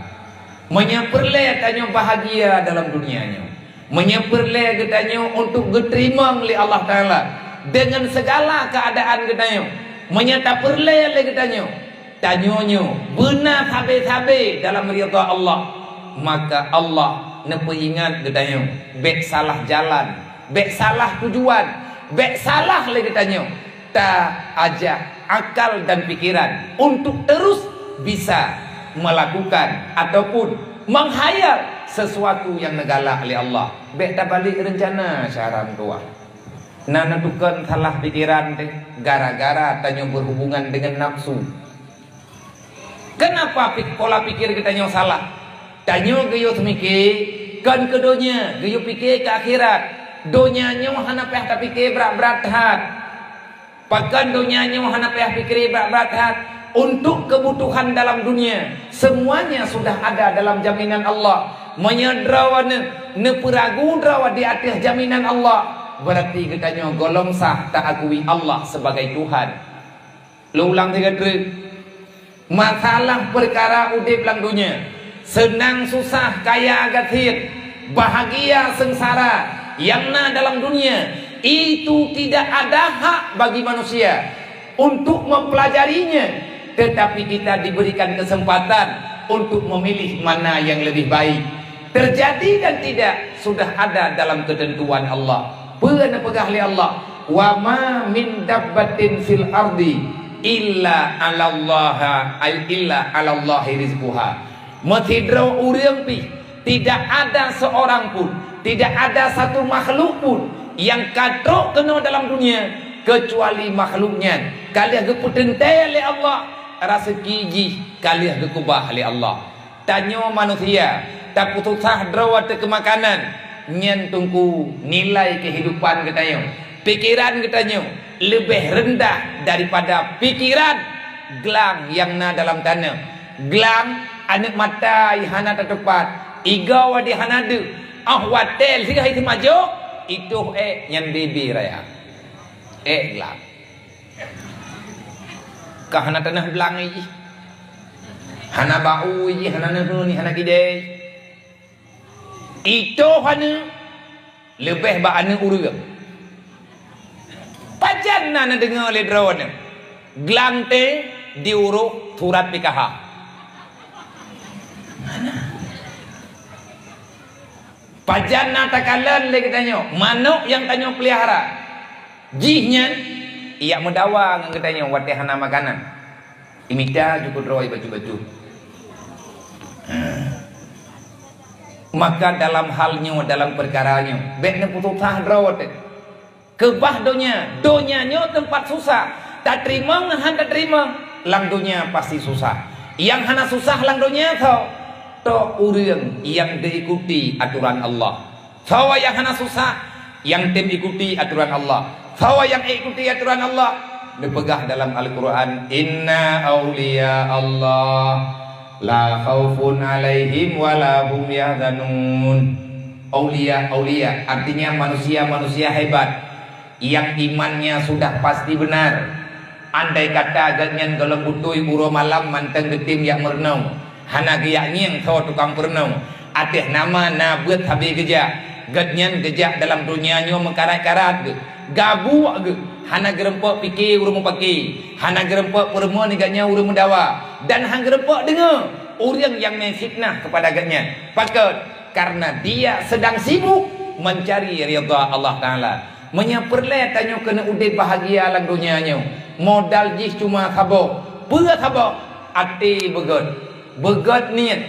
Menyeperle tanya bahagia dalam dunianya, menyeperle getanya untuk diterima oleh Allah Taala dengan segala keadaan getanya, menyeperle le getanya tanyonya benar tabe-tabe dalam ridha Allah, maka Allah nepe ingat getanya bek salah jalan, bek salah tujuan, bek salah le getanya ta ajak akal dan pikiran untuk terus bisa melakukan ataupun menghayal sesuatu yang negala oleh Allah. Bek tak balik rencana syaram tua. Nana tukan salah pikiran teh gara-gara tanya berhubungan dengan nafsu. Kenapa pola pikir kita yang salah? Tanya geyo mikir kan ke dunia, geyo pikir ke akhirat. Donyanya hana peh tak pikir berat-berat hat. Pakan donyanya hana peh pikir berat-berat hat. Untuk kebutuhan dalam dunia semuanya sudah ada dalam jaminan Allah. Menyedrawa ne peragu drawa di atas jaminan Allah. Berarti katanya golong sah tak akui Allah sebagai Tuhan. Lu ulang tiga trip. Masalah perkara udip lang dunia, senang susah kaya gathir, bahagia sengsara yang na dalam dunia, itu tidak ada hak bagi manusia untuk mempelajarinya. Tetapi kita diberikan kesempatan untuk memilih mana yang lebih baik. Terjadi dan tidak sudah ada dalam ketentuan Allah. Pernah pegah oleh Allah. Wa ma min dabbatin fil ardi illa 'alallahi rizquha. Metidro urang pi, tidak ada seorang pun, tidak ada satu makhluk pun yang katrok kena dalam dunia kecuali makhluknya. Kalian keputentai oleh Allah. Rasa gigi kalian kekubah oleh Allah. Tanya manusia tak putus drawa ke makanan nyen tunggu nilai kehidupan katanya, pikiran katanya lebih rendah daripada pikiran gelang yang na dalam tanah. Gelang anak mata ihana tepat igawa di hanadu ahwatel sih itu maju itu yang bibi raya gelang kahana tanah belang ini hana bau ini hana nehuni hana kidei Itu hana lebih ba ana urang. Pajan na dengar le drone. Glante diuruk turat pikaha. Pajan na takalan le katanya, manuk yang tanyo pelihara. Jihnya ia mendawa ngan katanya watehana makanan. Imita cukup roy baju-baju. Maka dalam halnya, dalam perkaranya, bekna putusah drawat. Kebah donya nyo tempat susah. Tak terima ngan tak terima, lang donya pasti susah. Yang hana susah lang donya tau. To urang yang diikuti aturan Allah. Sawa yang hana susah, yang tim ikuti aturan Allah. Sawa yang ikuti aturan Allah, dipegah dalam Al-Quran. Inna awliya Allah la khaufun alaihim wa la hum yahzanun. Aulia artinya manusia-manusia hebat yang imannya sudah pasti benar. Andai kata agaknya kalau putui uro malam manteng getim yang merenung, hana giyak nyeng thau tukang perenung, atih nama na buat habis geja gadnyan geja dalam dunianya mengkarat-karat gabu ge hana gerempok fikir urung paki, hana gerempok perempuan agaknya urung mendawa, dan hang gerempok dengar orang yang memfitnah kepada agaknya pakat karena dia sedang sibuk mencari ridha Allah Ta'ala. Menyaperle tanya kena udai bahagia lang dunianya, modal jis cuma thabok berat thabok ati begat niat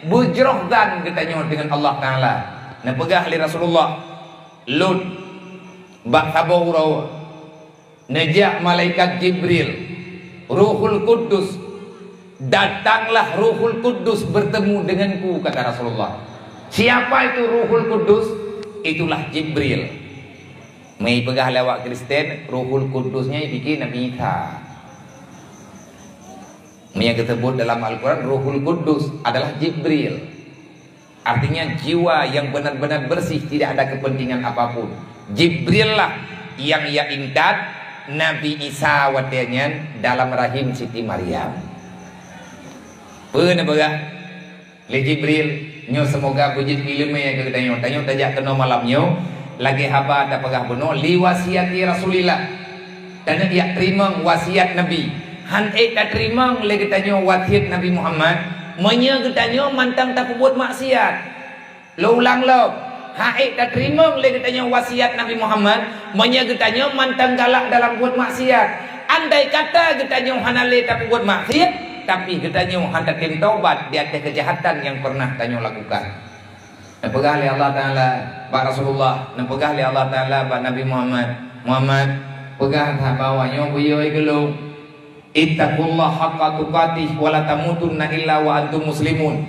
bujroh dan katanya dengan Allah Ta'ala. Nah pegah li Rasulullah Lut bak thabok raw najak malaikat Jibril Ruhul Kudus, datanglah Ruhul Kudus bertemu denganku, kata Rasulullah. Siapa itu Ruhul Kudus? Itulah Jibril. Mai pegah lewat Kristen, Ruhul Kudusnya bikin Nabi Isa. Yang disebut dalam Al-Quran Ruhul Kudus adalah Jibril. Artinya jiwa yang benar-benar bersih, tidak ada kepentingan apapun. Jibril lah yang ia imdad Nabi Isa watenya dalam rahim Siti Maryam. Pernah pegah le Jibril nyo semoga puji ilmu yang kita tanyo tajak kena malamnya lagi haba ada pegah beno li wasiati Rasulillah, dan dia terima wasiat Nabi. Han tak terima le kita nyo wasiat Nabi Muhammad, menya kita nyo mantang tak buat maksiat. Lo ulang lo. Ha tak terima le kita nyo wasiat Nabi Muhammad, menya kita nyo mantang galak dalam buat maksiat. Andai kata kita nyo hanale tak buat maksiat, tapi kita nyo hendak taubat di atas kejahatan yang pernah tanyo lakukan. Nepegah li Allah Ta'ala Pak Rasulullah, nepegah li Allah Ta'ala Pak Nabi Muhammad pegah tak bawanya buyoi gelung ittaqullah haqqa tuqatih wa la tamutunna illa wa antum muslimun.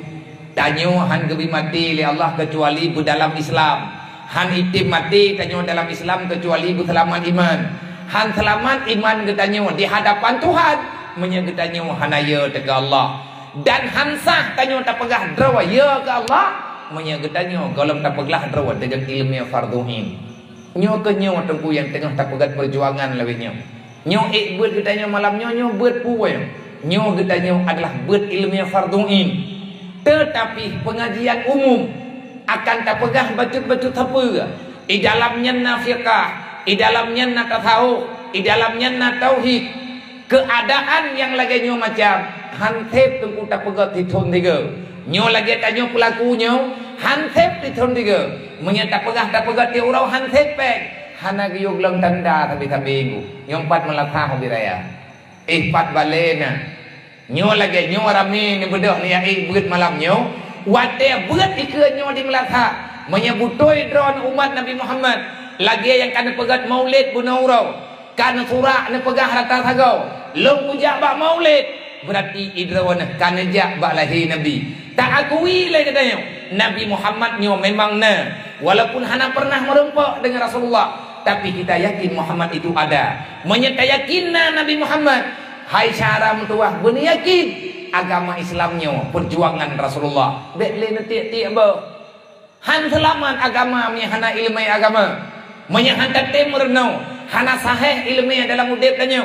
Tanyo han gebi mati li Allah kecuali bu dalam Islam, han itim mati tanyo dalam Islam kecuali bu selamat iman. Han selamat iman getanyo di hadapan Tuhan menyegetanyo hanaya tega Allah, dan hansah tanyo tak pegah drawa ya ke Allah menyegetanyo golem tak pegah drawa dengan ilmu farduhin. Nyo ke nyo tengku yang tengah tak pegat perjuangan lawinyo. Nyo buat getanyo malam nyo buat puwe. Nyo getanyo adalah buat ilmu farduhin. Tetapi pengajian umum akan tak pegah bacut-bacut apa. Di dalamnya nafiqah, di dalamnya na tasawuf, di dalamnya na tauhid. Keadaan yang lagi nyo macam hantep tengku tak pegat ditun tiga. Nyo lagi tanyo pelakunya hantep ditun tiga. Menyata pegah tak pegat dia urau hantep pek. Hana giyog lang tanda tapi minggu. Nyo empat melakah di raya. Empat balena. Nyo lagi nyo rame ni bedah ni ai beut malam nyo. Wate beut ike nyo di melakah. Menyebutoi drone umat Nabi Muhammad. Lagi yang kana pegat maulid bunaurau. Kana surah ni pegah rata sagau. Long pujak bak maulid. Berarti idrawana kana jak bak lahir Nabi. Tak akui lagi katanya Nabi Muhammad nyo memang na. Walaupun hana pernah merempak dengan Rasulullah, tapi kita yakin Muhammad itu ada. Menyata yakinna Nabi Muhammad. Hai syara mentuah benar yakin agama Islamnya perjuangan Rasulullah. Bekle netik-tik ba. Han selamat agama mi hana ilmu agama. Menyahantat temur no. Hana sahih ilmu dalam udip tanyo.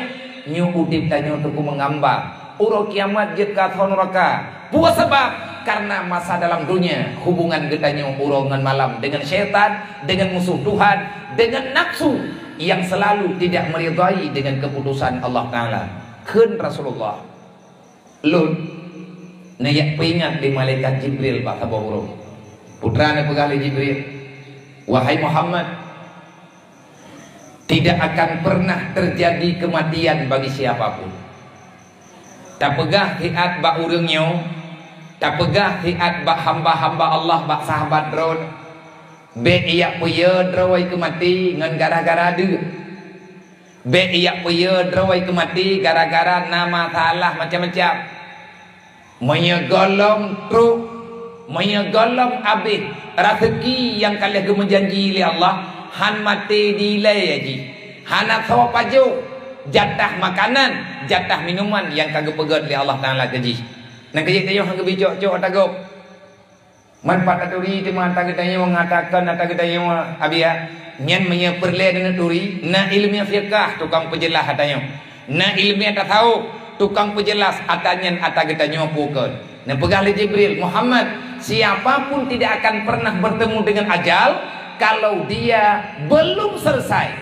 Nyo udip tanyo tuku mengambang. Uro kiamat jet ka thon neraka. Buat sebab karena masa dalam dunia hubungan getanya urongan malam dengan syaitan, dengan musuh Tuhan, dengan nafsu yang selalu tidak meridai dengan keputusan Allah Ta'ala. Kun Rasulullah lun nayak peringat di malaikat Jibril Pak Tabawurung putranya pegali Jibril, wahai Muhammad, tidak akan pernah terjadi kematian bagi siapapun. Tak pegah hiat bak urangnya, tak pegah hiat bak hamba-hamba Allah, bak sahabat drone. Be iya puya drawai kemati ngan gara-gara dia. Be iya puya drawai kemati gara-gara nama salah macam-macam. Menyegolong truk, menyegolong abid rezeki yang kalian gemenjanji oleh Allah, han mati dilai aji. Hana sawa paju jatah makanan, jatah minuman yang kagak pegat oleh Allah Ta'ala gaji. Nang gaji tayo hang gebicok-cok tagap. Manfaat aturi teman tak kita yang mengatakan atau kita yang abia nyen menyeperle dengan turi na ilmiah fiqh tukang penjelas atanya na ilmiah tak tahu tukang penjelas atanya atau kita nyopukan na pegang oleh Jibril, Muhammad, siapapun tidak akan pernah bertemu dengan ajal kalau dia belum selesai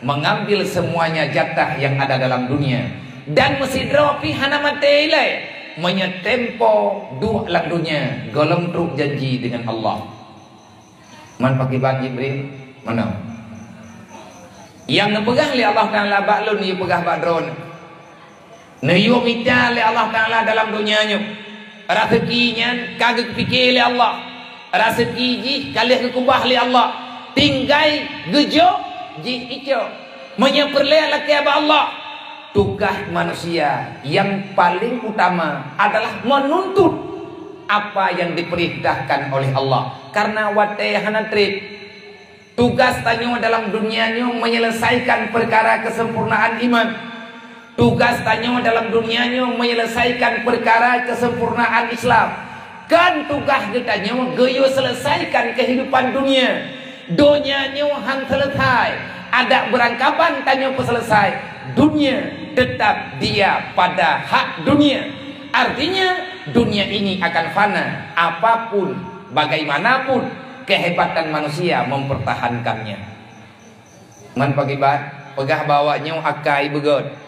mengambil semuanya jatah yang ada dalam dunia dan mesti dropi hana mati ilai menyetempo dua lang dunia golong truk janji dengan Allah. Man pakai ban Jibril mana yang nepegang oleh Allah Ta'ala baklun ni pegah badron neyo minta oleh Allah Ta'ala dalam dunianya rezekinya kagak fikir oleh Allah rezeki ji kalih kekubah oleh Allah tinggai gejo ji ijo menyeperle laki Allah. Tugas manusia yang paling utama adalah menuntut apa yang diperintahkan oleh Allah. Karena watehana trip tugas tanyo dalam dunianya menyelesaikan perkara kesempurnaan iman. Tugas tanyo dalam dunianya menyelesaikan perkara kesempurnaan Islam. Kan tugas kita geyo selesaikan kehidupan dunia. Dunianya hang selesai. Ada berangkapan tanyo selesai. Dunia tetap dia pada hak dunia. Artinya dunia ini akan fana. Apapun, bagaimanapun kehebatan manusia mempertahankannya. Man pagi bat, pegah bawanya akai begot.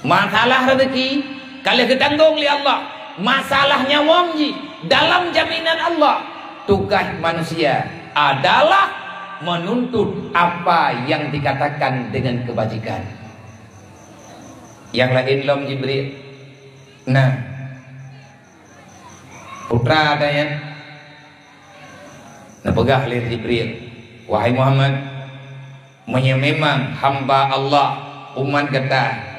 Masalah rezeki kalau ketanggung oleh Allah, masalahnya wongji dalam jaminan Allah. Tugas manusia adalah menuntut apa yang dikatakan dengan kebajikan. Yang lain lom Jibril. Nah, putra ada yang napegah oleh Jibril, wahai Muhammad, memang hamba Allah umat kata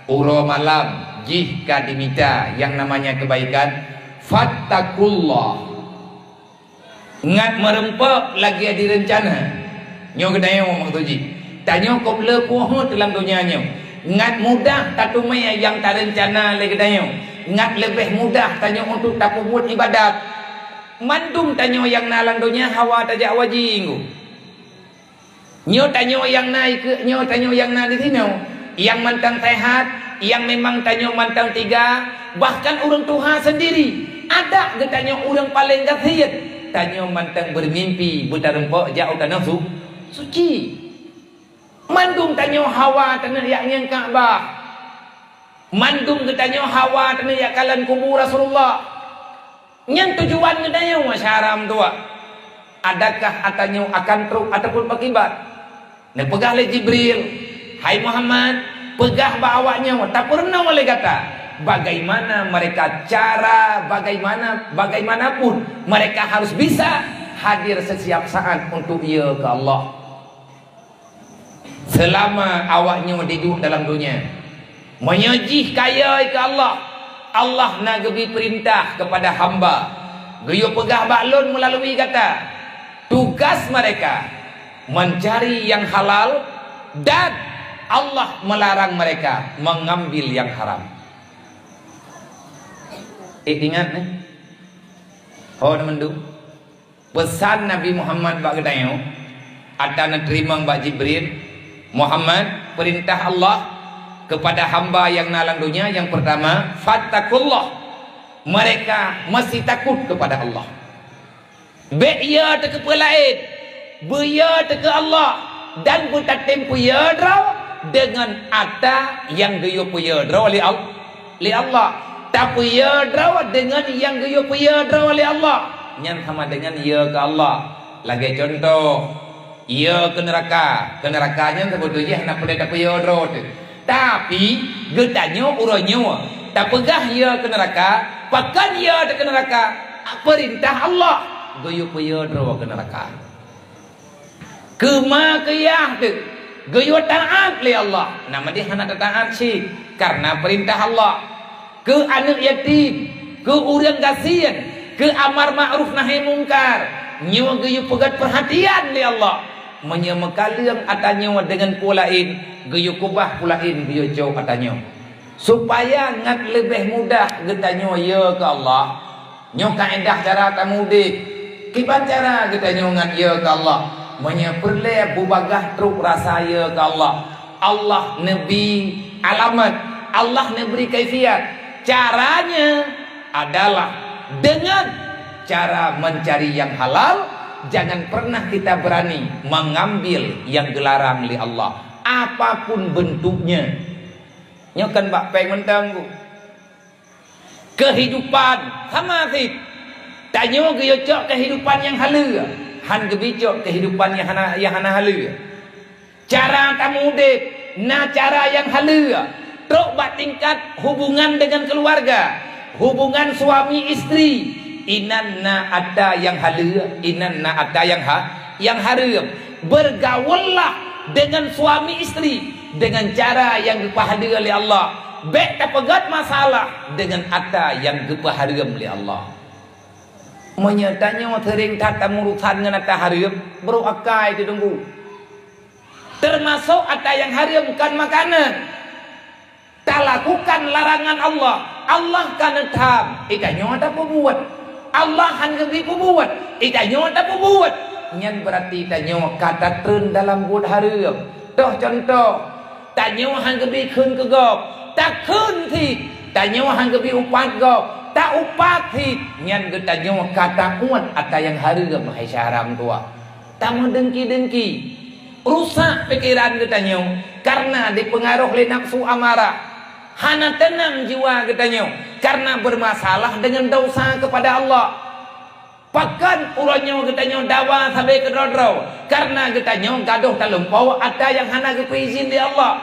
uro malam jika diminta yang namanya kebaikan fattakullah ngat merempok lagi ada rencana nyo kedaya ngomong tuji tanyo kop le poho dalam dunianya ngat mudah tatu maya yang tak rencana le kedaya ngat lebih mudah tanyo untuk tak buat ibadat mandum tanyo yang nalang dunia hawa tajak wajing nyo tanyo yang naik ke nyo tanyo yang na di sini yang mantang sehat yang memang tanyo mantang tiga bahkan orang Tuhan sendiri ada getanya orang paling gasiat tanyo mantang bermimpi buta rempok jauh tanah suci mandung tanyo hawa tanah yang Ka'bah mandung getanyo hawa tanah yang kalan kubur Rasulullah yang tujuan getanyo masyaram tua adakah atanyo akan truk ataupun pakibat nah pegah le Jibril hai Muhammad pegah bawanya tak pernah oleh kata bagaimana mereka cara bagaimanapun mereka harus bisa hadir setiap saat untuk ia ke Allah selama awaknya duduk dalam dunia menyejih kaya ke Allah. Allah nak beri perintah kepada hamba geyo pegah baklun melalui kata tugas mereka mencari yang halal dan Allah melarang mereka mengambil yang haram. Ingat nih, oh mendu pesan Nabi Muhammad bak kedayo, ada nak terima bak Jibril, Muhammad perintah Allah kepada hamba yang nalang dunia yang pertama, fattakullah, Mereka masih takut kepada Allah. Be'ya ke lain, be'ya ke Allah, dan bertatim puya draw dengan ada yang geyo puya draw li Allah. Tak puya draw dengan yang geyo puya draw li Allah. Yang sama dengan ya ke Allah. Lagi contoh, ya ke neraka. Ke nerakanya sebetulnya nak pada tak puya draw tu. Tapi getanya uranya tak pegah ya ke neraka, pakan ya ke neraka. Perintah Allah geyo puya draw ke neraka. Kema keyah tu geyo taat li Allah. Nama dia hana taat sih karena perintah Allah. Ke anak yatim, ke orang kasihan, ke amar ma'ruf nahi mungkar, nyawa geyo pegat perhatian li Allah. Menyemekaliang atanya dengan pulain, geyo kubah pulain geyo jauh atanya. Supaya ngat lebih mudah getanya ya ke Allah. Nyo kaedah cara tamudik. Kiban cara getanya ngat ya ke Allah. Menyeperle bubagah truk rasaya ke Allah. Allah Nabi alamat, Allah Nabi kaifiat. Caranya adalah dengan cara mencari yang halal. Jangan pernah kita berani mengambil yang dilarang oleh Allah, apapun bentuknya. Nyokan bak peng mentanggu kehidupan sama sih. Tanya geyo cok kehidupan yang halal. Han gebicok kehidupan yang hana halal. Cara kamu dek, na cara yang halal. Truk bak tingkat hubungan dengan keluarga, hubungan suami istri. Inanna ada yang halal, inanna ada yang haram. Bergaullah dengan suami istri dengan cara yang dipahami oleh Allah. Baik tak pegat masalah dengan ada yang dipahami oleh Allah. Menyatanya sering tata urusan dengan ada haram, bro akai itu tunggu. Termasuk ada yang haram kan makanan. Tak lakukan larangan Allah. Allah kan tham, ikanya ada buat. Allah hanya buat, ikanya ada buat. Nyan berarti tanya kata tren dalam buat haram. Toh contoh, tanya hanya khun ke gop, tak khun thi. Tanya hanya upat gop, tak upat thi. Nyan tanya kata uat ada yang haram hai syaram tua. Tamu dengki-dengki, rusak pikiran katanya karena dipengaruh oleh nafsu amarah. Hana tenang jiwa katanya karena bermasalah dengan dosa kepada Allah. Pakan uranya katanya dawa sampai ke rodro karena katanya gaduh terlampau ada yang hana keizin di Allah.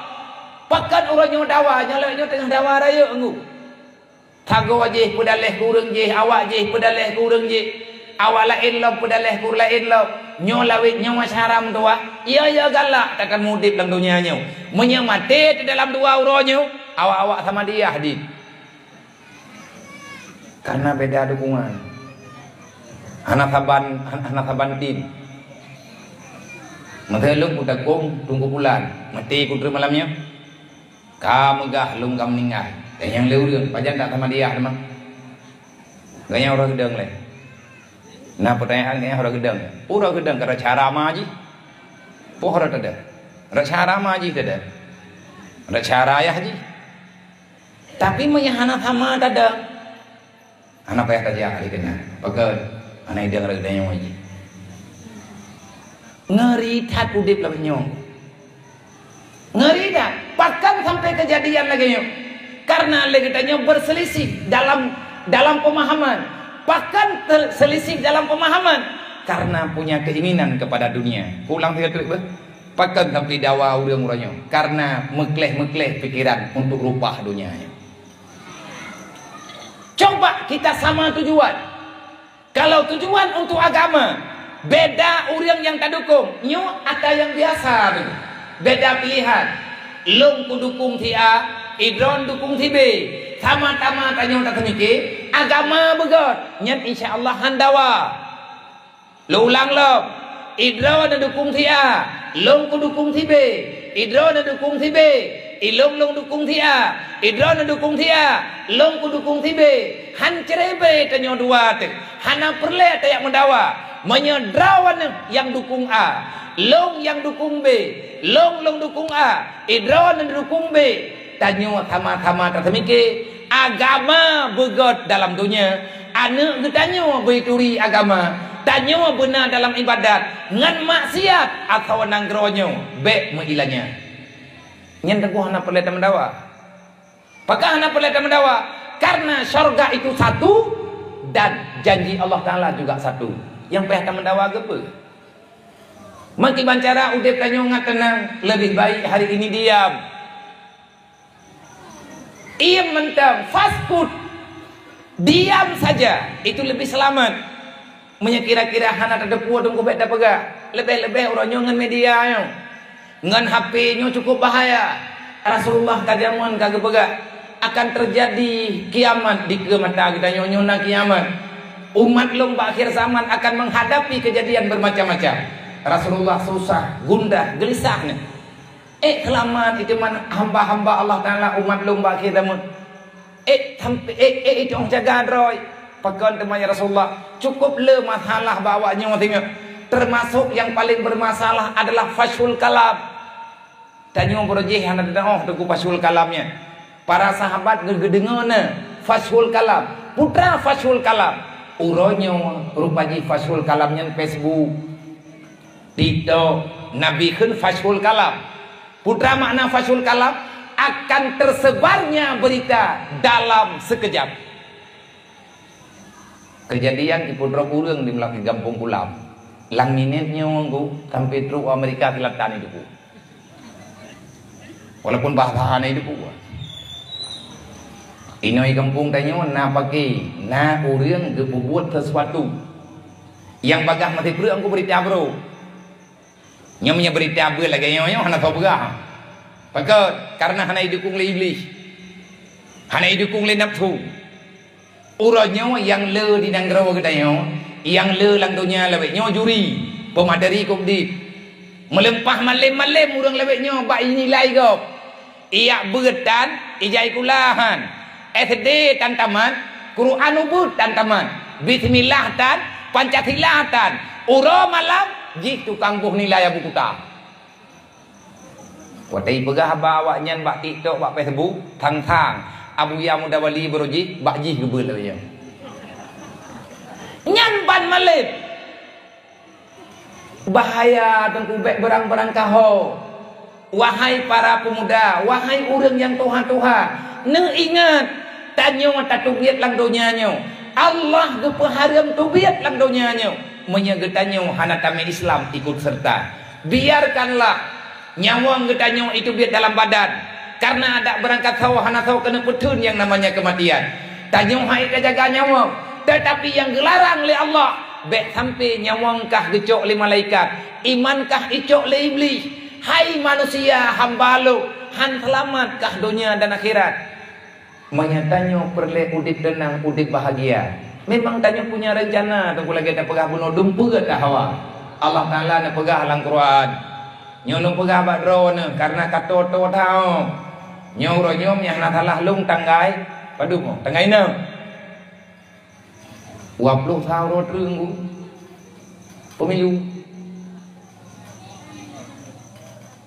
Pakan uranya dawa nyalanya tengah dawa raya engu. Thago je pedaleh kurang je awak je pedaleh kurang je. Awak lain lo pedaleh kurang lain lo. Nyo lawit nyo masyaram tua. Iya galak takkan mudip dalam dunia nyo. Menyamate di dalam dua uranya. Awak-awak sama dia hadir. Karena beda dukungan. Anak saban tim. Mata lu udah gong tunggu bulan. Mati kudu malamnya. Kamu gah lung kam meninggal. Dan yang leureun pajan tak sama dia memang. Ganya orang gedeng le. Nah pertanyaan ganya orang gedeng. Orang gedeng karena cara maji. Pohon ada. Cara maji ada. Ada cara ya haji. Tapi menyahana sama tada. Anak payah kerja kali kena. Pakai anak dia ngera gedenya waji. Ngeri tat udip lah nyong. Ngeri dah. Bahkan sampai kejadian lagi nyong. Karena lagi tanya berselisih dalam pemahaman. Bahkan terselisih dalam pemahaman. Karena punya keinginan kepada dunia. Pulang tiga trik ber. Bahkan sampai dawa urang-urangnya. Karena mekleh-mekleh pikiran untuk rupah dunianya. Coba kita sama tujuan. Kalau tujuan untuk agama, beda orang yang tak dukung. Nyu ada yang biasa. Beda pilihan. Long ku dukung si A, Idron dukung si B. Sama-sama tanya tak semiki. Agama begot. Nyan insya Allah handawa. Lo ulang lo. Idron dukung si A, Long ku dukung si B. Idron dukung si B. Ilong dukung si A, Idron dukung si A, Long ku dukung si B. Han cerebe tanya dua tu. Hana perle tak yang mendawa. Menyedrawan yang dukung A, Long yang dukung B, Long dukung A, Idron dukung B. Tanya sama-sama tersemiki. agama begot dalam dunia. Anak bertanya berituri agama, tanya benar dalam ibadat, ngan maksiat atau nanggronya, baik meilanya. Nyen teguh hana perleta mendawa. Apakah hana perleta mendawa? Karena syurga itu satu dan janji Allah Ta'ala juga satu. Yang payah tak mendawa apa? Maki bancara udip tanya ngat tenang, lebih baik hari ini diam. Ia mentang fast food, diam saja, itu lebih selamat. Menyekira-kira hana tak ada puas dong kubek tak pegak. Lebih-lebih orangnya ngan media nyo, ngan HP nyo cukup bahaya. Rasulullah kajaman kagak pegak. Akan terjadi kiamat di mata kita nyonya kiamat. Umat long akhir zaman akan menghadapi kejadian bermacam-macam. Rasulullah susah, gundah, gelisahnya. Kelamaan itu man hamba-hamba Allah Ta'ala umat long akhir zaman. Itu orang jaga droy. Pakan temanya Rasulullah cukup le masalah bawanya tengok. Termasuk yang paling bermasalah adalah fashul kalam. Tanya berjih hana dah tunggu fashul kalamnya. Para sahabat gegedengana fashul kalam, putra fashul kalam. Uronyo rupanya fashul kalamnya Facebook, TikTok, Nabi kan fashul kalam. Putra makna fashul kalam akan tersebarnya berita dalam sekejap. Kejadian di putra urang di belakang Kampung Kulam. Lang minitnya nggu sampai truk Amerika Selatan itu. Walaupun bahasanya itu pun. Inoi kampung tanya na pakai na orang berbuat sesuatu yang bagah mati perang aku berita bro. Nyamnya berita apa lagi nyonya hana tahu bagah. Pakai karena hana didukung oleh iblis, hana didukung oleh nafsu. Urangnya yang le di nanggro kita nyo, yang le lang dunia lebih nyo juri, pemadari kau di melempah malem orang lebih nyo bak nilai kau. Ia berdan, ijai kulahan. SD tan taman, Quran ubud tan taman, Bismillah tan, Pancasila tan, uro malam, jik tukang buh nilai buku tak. Watai pegah bawa nyan bak TikTok, bak Facebook, tang-tang, Abu Ya Mudawali beroji, bak jih gebel lagi. Nyan ban malam. Bahaya tengku bek berang-berang kaho. Wahai para pemuda, wahai orang yang Tuhan-Tuhan, neng ingat tanyo tatubiat lang dunianya. Allah gepeharam tubiat lang dunianya. Menyegetanyo hana tame Islam ikut serta. Biarkanlah nyawang getanyo itu biat dalam badan. Karena ada berangkat sawah hana sawah kena petun yang namanya kematian. Tanyo hai jaga nyawa. Tetapi yang gelarang oleh Allah, bek sampai nyawang kah gecok oleh malaikat, iman kah icok oleh iblis. Hai manusia hamba lu, han selamat kah dunia dan akhirat. Menyatanya perle udik tenang, udik bahagia. Memang tanya punya rencana, tunggu lagi ada pegah bunuh dumpu ke hawa. Allah Ta'ala nak pegah dalam Quran. Nyolong pegah bak drone karena kata to tau. Nyoro nyom yang nak salah lung tanggai, padu mo, tanggai nam. 20 tahun rot renggu. Pemilu.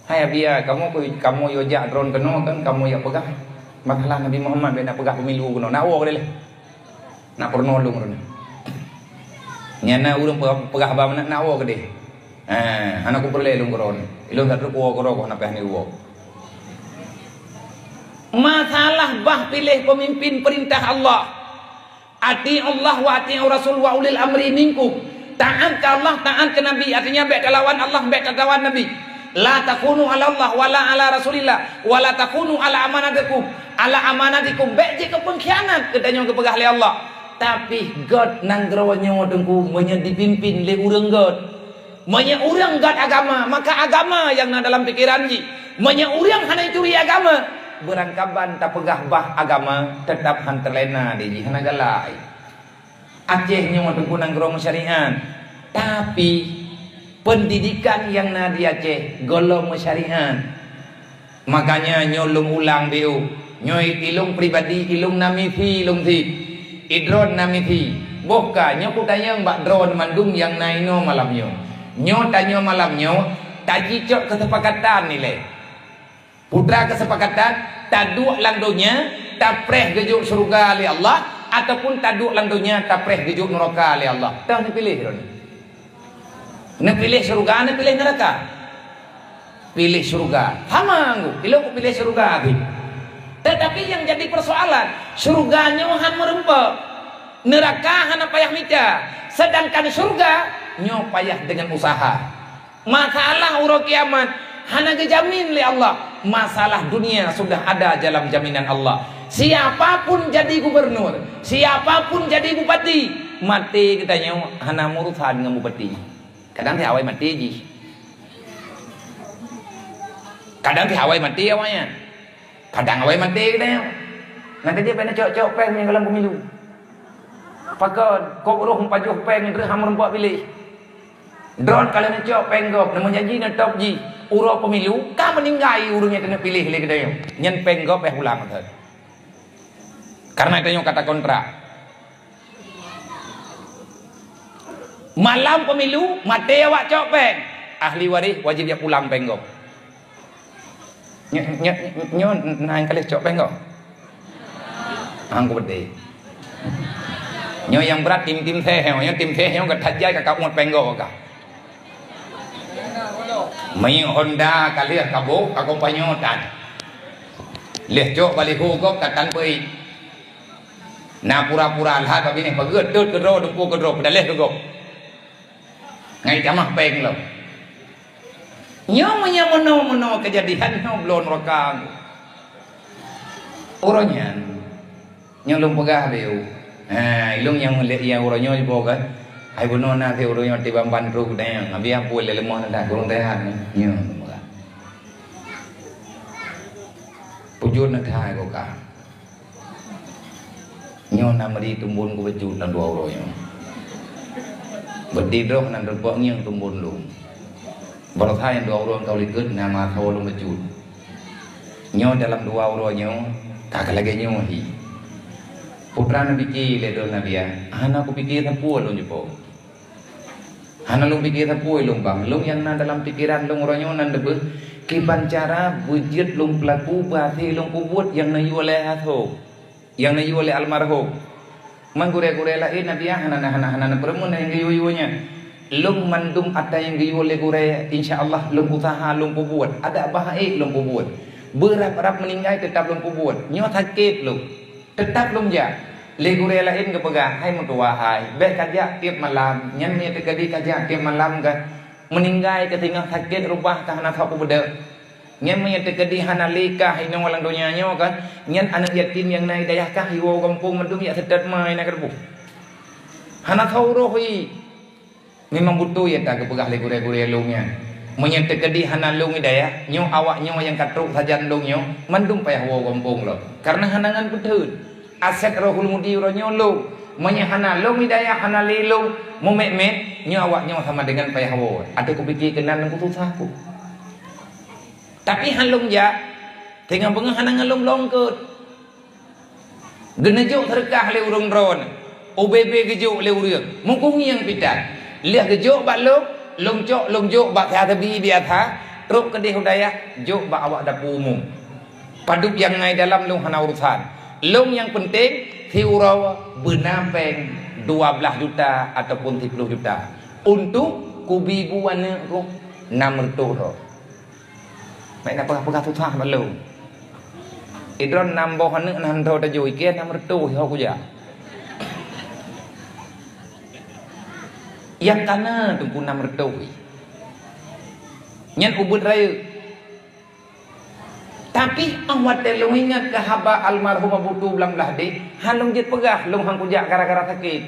Hai Abia, kamu yojak drone kena kan, kamu yang pegah. Masalah Nabi Muhammad nak pegah pemilu kena. Nak awak dia. Nak porno lu kena. Nyana urang pegah ba nak awak dia. Anak ku perle lu kena. Ilung tak ruko kena nak pehni awak. Masalah bah pilih pemimpin perintah Allah. Ati Allah wa ati Rasul wa ulil amri minkum. Taat ke Allah, taat ke Nabi. Artinya baik lawan Allah, baik lawan Nabi. La takunu ala Allah wala ala Rasulillah wala takunu ala amanatikum baik je ke pengkhianat katanya ke pegah oleh Allah. Tapi God nanggrawannya dengku menye dipimpin le urang God. Menye urang God agama, maka agama yang na dalam pikiran ji. Menye urang hana curi agama, berangkaban tak pegah bah agama tetap han terlena di ji hana galai. Acehnya dengku nanggrong syariat. Tapi pendidikan yang na di Aceh golong syariat. Makanya nyolong ulang dia. Nyoy ilung pribadi, ilung namithi, ilung thi. Idron namithi. Boka nyo kutanya mbak drone mandum yang naino malamnya. Nyo tanya malamnya, tajicok kesepakatan nilai. Putra kesepakatan, taduk langdonya, tapreh gejuk surga li Allah ataupun taduk lang dunia tapreh gejuk neraka li Allah. Tahu ni pilih ron. Nak pilih surga, nak pilih neraka? Pilih surga. Sama aku, aku pilih surga abi. Tetapi yang jadi persoalan, surganya han merempek, neraka hana payah mica. Sedangkan surga nyo payah dengan usaha. Masalah urut kiamat hana dijamin oleh Allah. Masalah dunia sudah ada dalam jaminan Allah. Siapapun jadi gubernur, siapapun jadi bupati, mati katanya hana murusan dengan bupati. Kadang thì awai mati ji. Kadang thì awai mati awalnya. Kadang awai mati katanya. Nanti dia pernah cok-cok peng yang dalam pemilu. Pakon kok roh pajuh peng yang ham rempak pilih. Drone kalau nak cok peng gop, nak janji nak top ji. Uro pemilu, ka meninggai urungnya kena pilih le katanya. Nyen peng gop ulang thôi. Karena itu kata kontrak. Malam pemilu, mati awak cok peng. Ahli waris wajib dia pulang peng gop. Nyo nang kali cok peng gop. Angku berde. Nyo yang berat tim teh, nyo tim teh nyo kat tajai ka umat peng gop ka. Mai Honda kali kabuk ka kompanyo tan. Leh cok balik gop katan pei. Na pura-pura lah tapi ni bagus tut ke ro dumpu ke ro dah leh ke gop. Ngai jamah peng lo. Nyo mono kejadian nyo belum rekam. Orangnya nyo lum pegah beu. Ilung yang lek yang orangnya juga kan. Ai bono na the orangnya tiba bandru dang. Abi apu le lemah dah kurang tehat nyo. Pujud nak thai ko ka. Nyo namari tumbun ku bejut dan dua orangnya. Berdiri nan repok yang tumbun lu. Berthai dua orang kau likut nama kau lu bejut. Nyo dalam dua orangnya kagak lagi nyo hi. Putra nabi ki le do nabi ya. Hana ku pikir tapu lu jepo. Hana lu pikir tapu lu bang. Lu yang nan dalam pikiran lu orangnya nan debe kiban cara bujit lu pelaku berarti lu kubut yang nayu oleh atho. Yang nayu oleh almarhum. Manggure-gure lain nabi ya hana permun yang gayu-gayunya. Lung mandum ada yang gayu oleh gure insyaallah lung usaha lung buat. Ada bahaik lung buat. Berap-rap meninggal tetap lung buat. Nyo sakit lu. Tetap lung ja. Le gure lain ke pegah hai mentua hai. Bek kaja tiap malam. Nyan ni terjadi kaja tiap malam kan. Meninggal ketinggal sakit rubah hana thau beda. Nyan punya terjadi hana likah ini orang dunia nyo kan. Nyan anak yatim yang naik dayah kah hiwo kampung mendum ya sedat mai nak rebu. Hana thau rohi. Memang butuh ya tak kepegah le gure-gure lungnya. Punya terjadi hana lung dayah nyo awak nyo yang katruk sajan lung nyo mendum payah wo kampung lo. Karena hanangan putut. Aset rohul mudi ro nyo lung. Punya hana lung dayah hana lilung mumet-met nyo awak nyo sama dengan payah wo. Ada kupikir kenan ku susah ku. Tapi halung ja tengah bengah hanang halung longkut. Genejuk terkah le urung drone. OBB gejuk le urang. Mungkungi yang pitat. Lihat gejuk bak long juk bak tabi dia tha. Truk ke daya juk bak awak dapu umum. Paduk yang ngai dalam lung hana urusan. Lung yang penting tiurau benapeng 12 juta ataupun 30 juta. Untuk kubi guana ku 600. Mày nak pegah susah malu. Idron nambah hanu nan tho ta jui kia 600 ho ku ja. Yang kana tunggu 600. Nyan ubud raya. Tapi awat telung ingat ke haba almarhum Abu Tu belang belah dik, halung jit pegah lung hang kujak gara-gara sakit.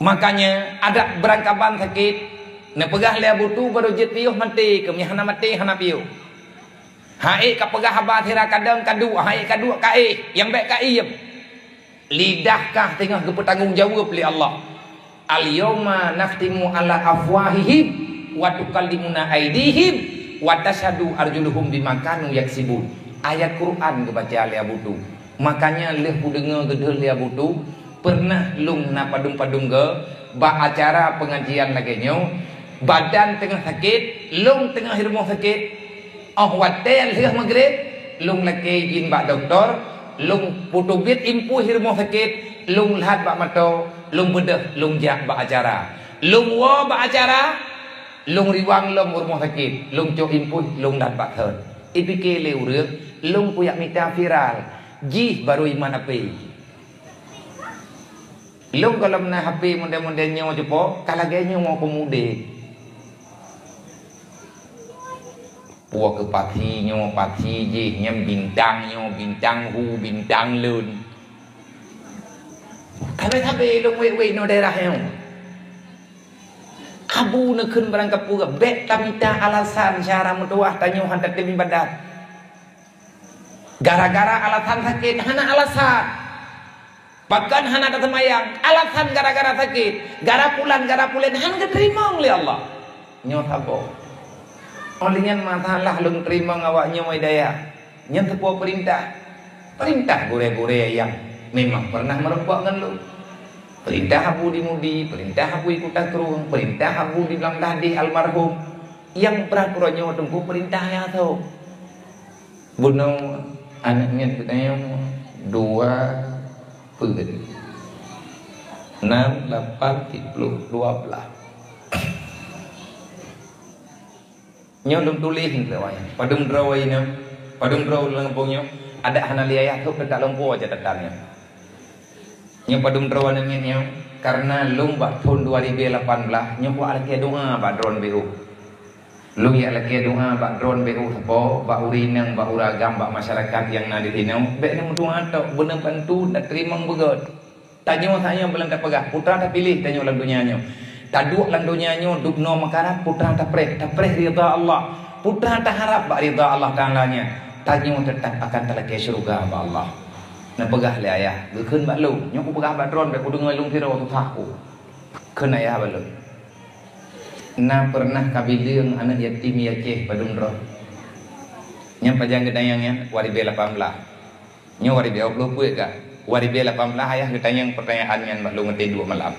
Makanya ada berangkapan sakit. Nak pegah le Abu Tu baru jit piuh mati ke hana mati hana piuh. Hae ka pegah haba thira kadang kadu hae kadu kae yang baik kae lidahkah tengah ke bertanggung jawab li Allah. Al yauma naftimu ala afwahihim wa tukallimuna aydihim wa tashhadu arjuluhum bima kanu yaksibun. Ayat Quran kebaca li Abu Tu. Makanya leh ku dengar gedel li Abu Tu pernah lung na padung-padung ge ba acara pengajian lagi nyo. Badan tengah sakit, lung tengah hirmong sakit. Watel hingga maghrib, lung laki jin bak doktor, lung putubit impu hirmo sakit, lung lihat bak mato, lung bedah, lung jak bak acara, lung wo bak acara, lung riwang lom rumah sakit, lung cok impu, lung dat bak thon. Ipike leu rước, lung puyak mita viral, jih baru iman api. Lung kalau na happy muda-muda nyo jepo, kalau gaya nyo mau pemuda. Puak ke pati je nyam bintang hu bintang lun. Tapi long we no daerah yang abu nak kun barang kapu ke bet tamita alasan cara mutuah tanyo hantar tim ibadat. Gara-gara alasan sakit hana alasan. Bahkan hana datang mayang alasan gara-gara sakit, gara pulan hana keterima oleh Allah. Nyo tabo. Olehnya masalah lung terima ngawaknya daya. Yang sebuah perintah gore-gore yang memang pernah merupakan lu. Perintah habu dimudi, perintah habu ikut akrung, perintah habu dibilang tadi almarhum. Yang peraturannya tempuh perintah ya tau. Bunuh anaknya katanya 2 pegen 6, 8, 10, 12. Nyodum tulis lewanya. Padum draw ini, padum draw lengpungnya. Ada hanaliaya tu dekat lempu aja tetannya. Nyo padum draw namanya karena lomba tahun 2018 nyo buat lagi doa bak drone BU. Lu ya lagi doa bak drone BU sepo bak urinang bak uragam bak masyarakat yang nadi tinau. Bek nang doa tu benar bantu dak terima begot. Tanyo saya belum tak pegah. Putra tak pilih tanyo lang dunianya. Taduk lang dunianya dukno makara putra tak preh rida Allah. Putra tak harap bak rida Allah Ta'ala-nya. Tanyo tetap akan terlaki syurga bak Allah. Nak pegah le ayah. Gekun bak lu. Nyo ku pegah bak drone bak ku dengar lung tiro tu takku. Keun ayah bak lu. Na pernah kabileung anak yatim Aceh padung drone. Nyam pajang gedayangnya wari be 18. Nyo wari be 20 puet ka. Wari be 18 ayah gedayang pertanyaan ngan bak lu ngeti 2 malam.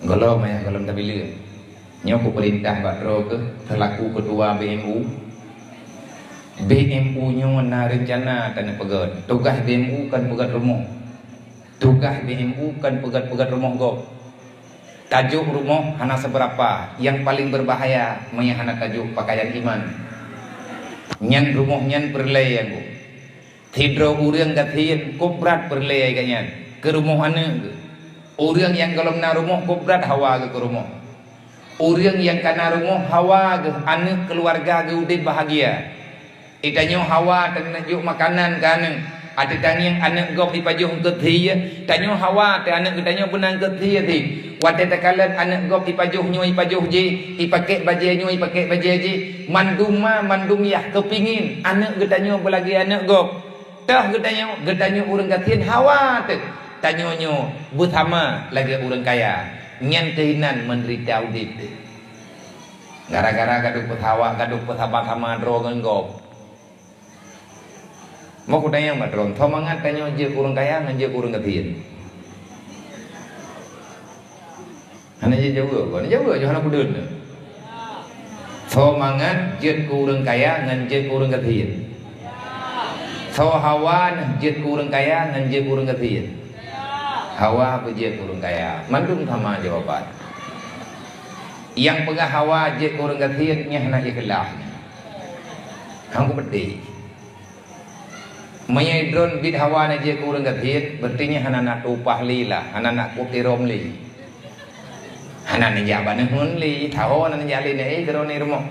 Golom ya golom tabileung. Nyo ku perintah bak dro ke selaku ketua BMU. BMU nyo na rencana tanah pegat. Tugas BMU kan pegat rumah. Tugas BMU kan pegat rumah go. Tajuk rumah hana seberapa. Yang paling berbahaya maya hana tajuk pakaian iman. Nyan rumah nyan perlay yang go. Tidro urang gathin kubrat perlay ganyan. Ke rumah hana. Orang yang kalau na rumah kubrat hawa ke rumah. Orang yang kana rumah hawa ke anak keluarga ke udah bahagia. Itanyo hawa dan najuk makanan kan. Ada tanya anak gop dipajuh ke thia. Tanyo hawa te anak tanyo benang ke thia thi. Wate takalan anak gop dipajuh ji, ipake bajenyo ipake bajeji. Mandum yah kepingin anak getanyo belagi anak gop. Tah getanyo urang gatin hawa te. Tanyonyo butama lagi orang kaya nyan kehinan menderita audit gara-gara gaduh petawa gaduh petaba sama drogan gop mau ku tanya mbak dron thomangan tanyo je orang kaya ngan je orang ketin hana je jauh johana kudun thomangan je orang kaya ngan je orang ketin thohawan je orang kaya ngan je orang ketin hawa bejek kurang kaya mandum sama jawaban yang pegah hawa je kurang gatin nya hana ikhlas hang ku bedi mayai drone bid hawa na je kurang gatin bertinya hana nak upah lila hana nak kutirom li hana ni jaban hun li taho hana jali ne drone irmo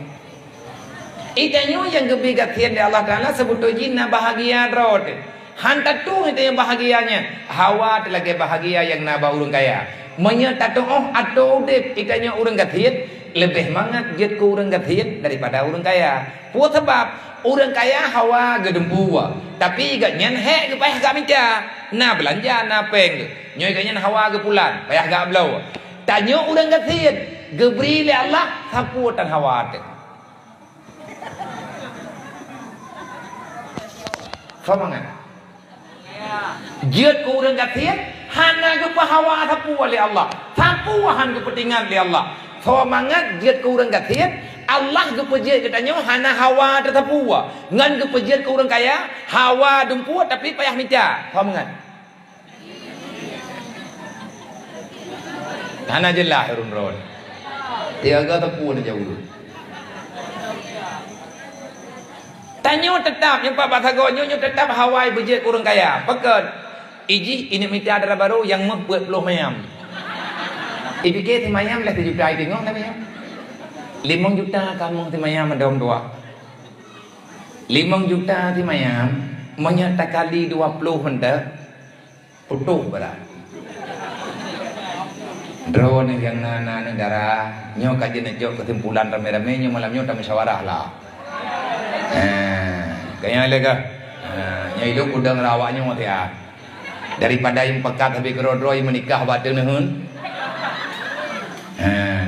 itanyo yang gebi gatin Allah Taala sebut jinna bahagia drone. Hantar tu itu yang bahagianya. Hawa lagi bahagia yang naba urang kaya. Menyata tu atau dep itanya urang gatit lebih mangat jet ku urang gatit daripada urang kaya. Puat sebab urang kaya hawa gedembua. Tapi gak nyan hek ke payah gak minta. Na belanja na peng. Nyoy gak nyan hawa ke pulan payah gak belau. Tanya urang gatit gebri le Allah sapu tan hawa te. Semangat. Jid ku urang gatin hana ke pahawa sapu oleh Allah sapu han kepentingan oleh Allah semangat jid ku urang gatin Allah gepejit katanya hana hawa tetapua. Ngan gepejit ke orang kaya, hawa dumpu tapi payah minta. Faham ngan? Hana jelah urun-urun. Tiaga tepu na jauh. Tanya tetap yang Pak Batagonyo tetap hawa bejit ke orang kaya. Pekat. Iji ini minta darah baru yang membuat peluh mayam. Ipikir timayam lah 7 juta tengok tak mayam. 5 juta kamu timayam ada dua. 5 juta timayam menyata kali 20 hendak putuh berat. Drone yang nana negara nyo kaji nejok kesimpulan rame-rame nyo malam nyo tak musyawarah lah. Kayaknya lega. Nyo hidup udah ngerawaknya mati ya. Daripada yang pekat habis kerodroi menikah batin nehun.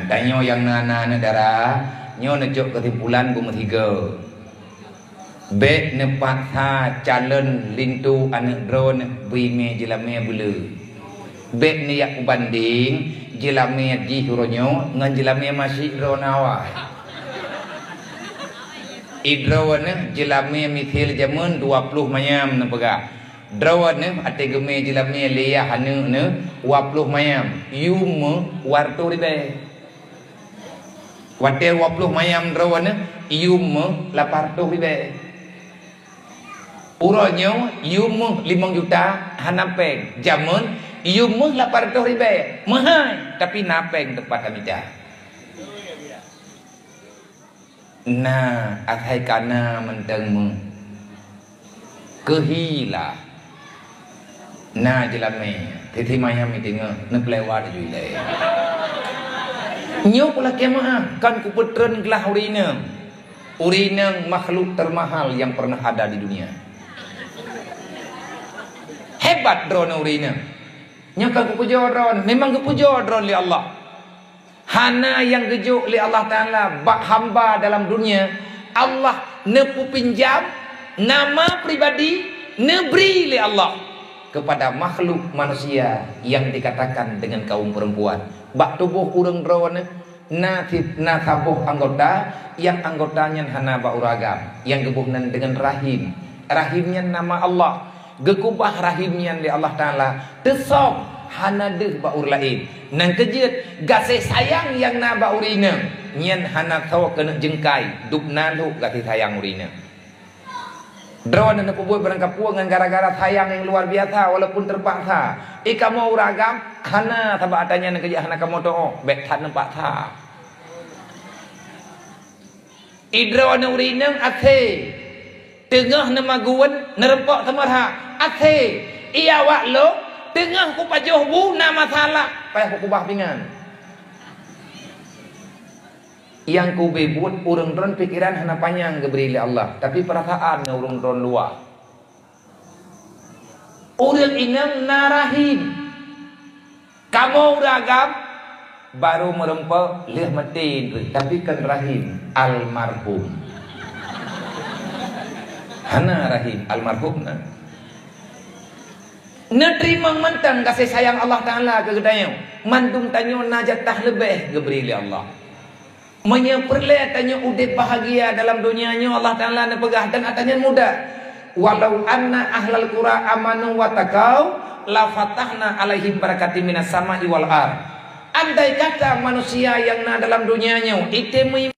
Tanya yang nana negara nyo nejok kesimpulan bumi 3. Bet nepat ha calon lintu anak drone bime jelame bulu. Bet ni yak banding jelame ji huronyo ngan jelame masih ronawa. Idrone jelame mithil jamun 20 mayam nepega. Drawan ne ate geme jelame leya hanu ne 20 mayam. Yum warto ribe. Wate 20 mayam drawan ne yum 800 ribe. Uronyo yum 5 juta hanapeng. Jamun yum 800 ribe. Mahal tapi napeng tepat amida. Nah, akhai kana menteng mu. Kehila. Nah jelame titi mayam mitinga nak lewat juga. Nyo pula kemah kan kuputren gelah urina makhluk termahal yang pernah ada di dunia. Hebat drone urina. Nyo kan kupujo drone, memang kupujo drone li Allah. Hana yang gejuk li Allah Taala bak hamba dalam dunia. Allah nepu pinjam nama pribadi nebri li Allah kepada makhluk manusia yang dikatakan dengan kaum perempuan. Bak tubuh urang drone na tabuh anggota yang anggotanya hana ba uragam yang gebuhnan dengan rahim. Rahimnya nama Allah. Gekubah rahimnya di Allah Taala. Tesok hana deh ba ur lain. Nang kejut gasih sayang yang na ba urina. Nyen hana tahu kena jengkai duk nalu gasih sayang urina. Drone nak buat berangkapua dengan gara-gara sayang yang luar biasa walaupun terpaksa. Kamu uragam hana tabak atanya nak kerja hana kamu doa bet tak nampak ta. Drone urinang ate tengah nama guan nerempak tamarha ate iya wak lo tengah ku pajoh bu na masalah payah ku kubah pingan. Yang ku bebut urang drone pikiran hana panjang geberi oleh Allah, tapi perasaan urang drone luar. Urang inang narahim. Kamu ragam baru merempah leh mati, tapi kan rahim almarhum. Hana rahim almarhum na. Nerima mentang kasih sayang Allah Taala ke gedayang. Mandung tanyo najatah lebih geberi oleh Allah. Menyeperle tanya udip bahagia dalam dunianya Allah Ta'ala nepegah dan atanya mudah. Walau anna ahlal qura amanu wa taqau la fatahna alaihim barakatim minas sama'i wal ard. Andai kata manusia yang dalam dunianya itemu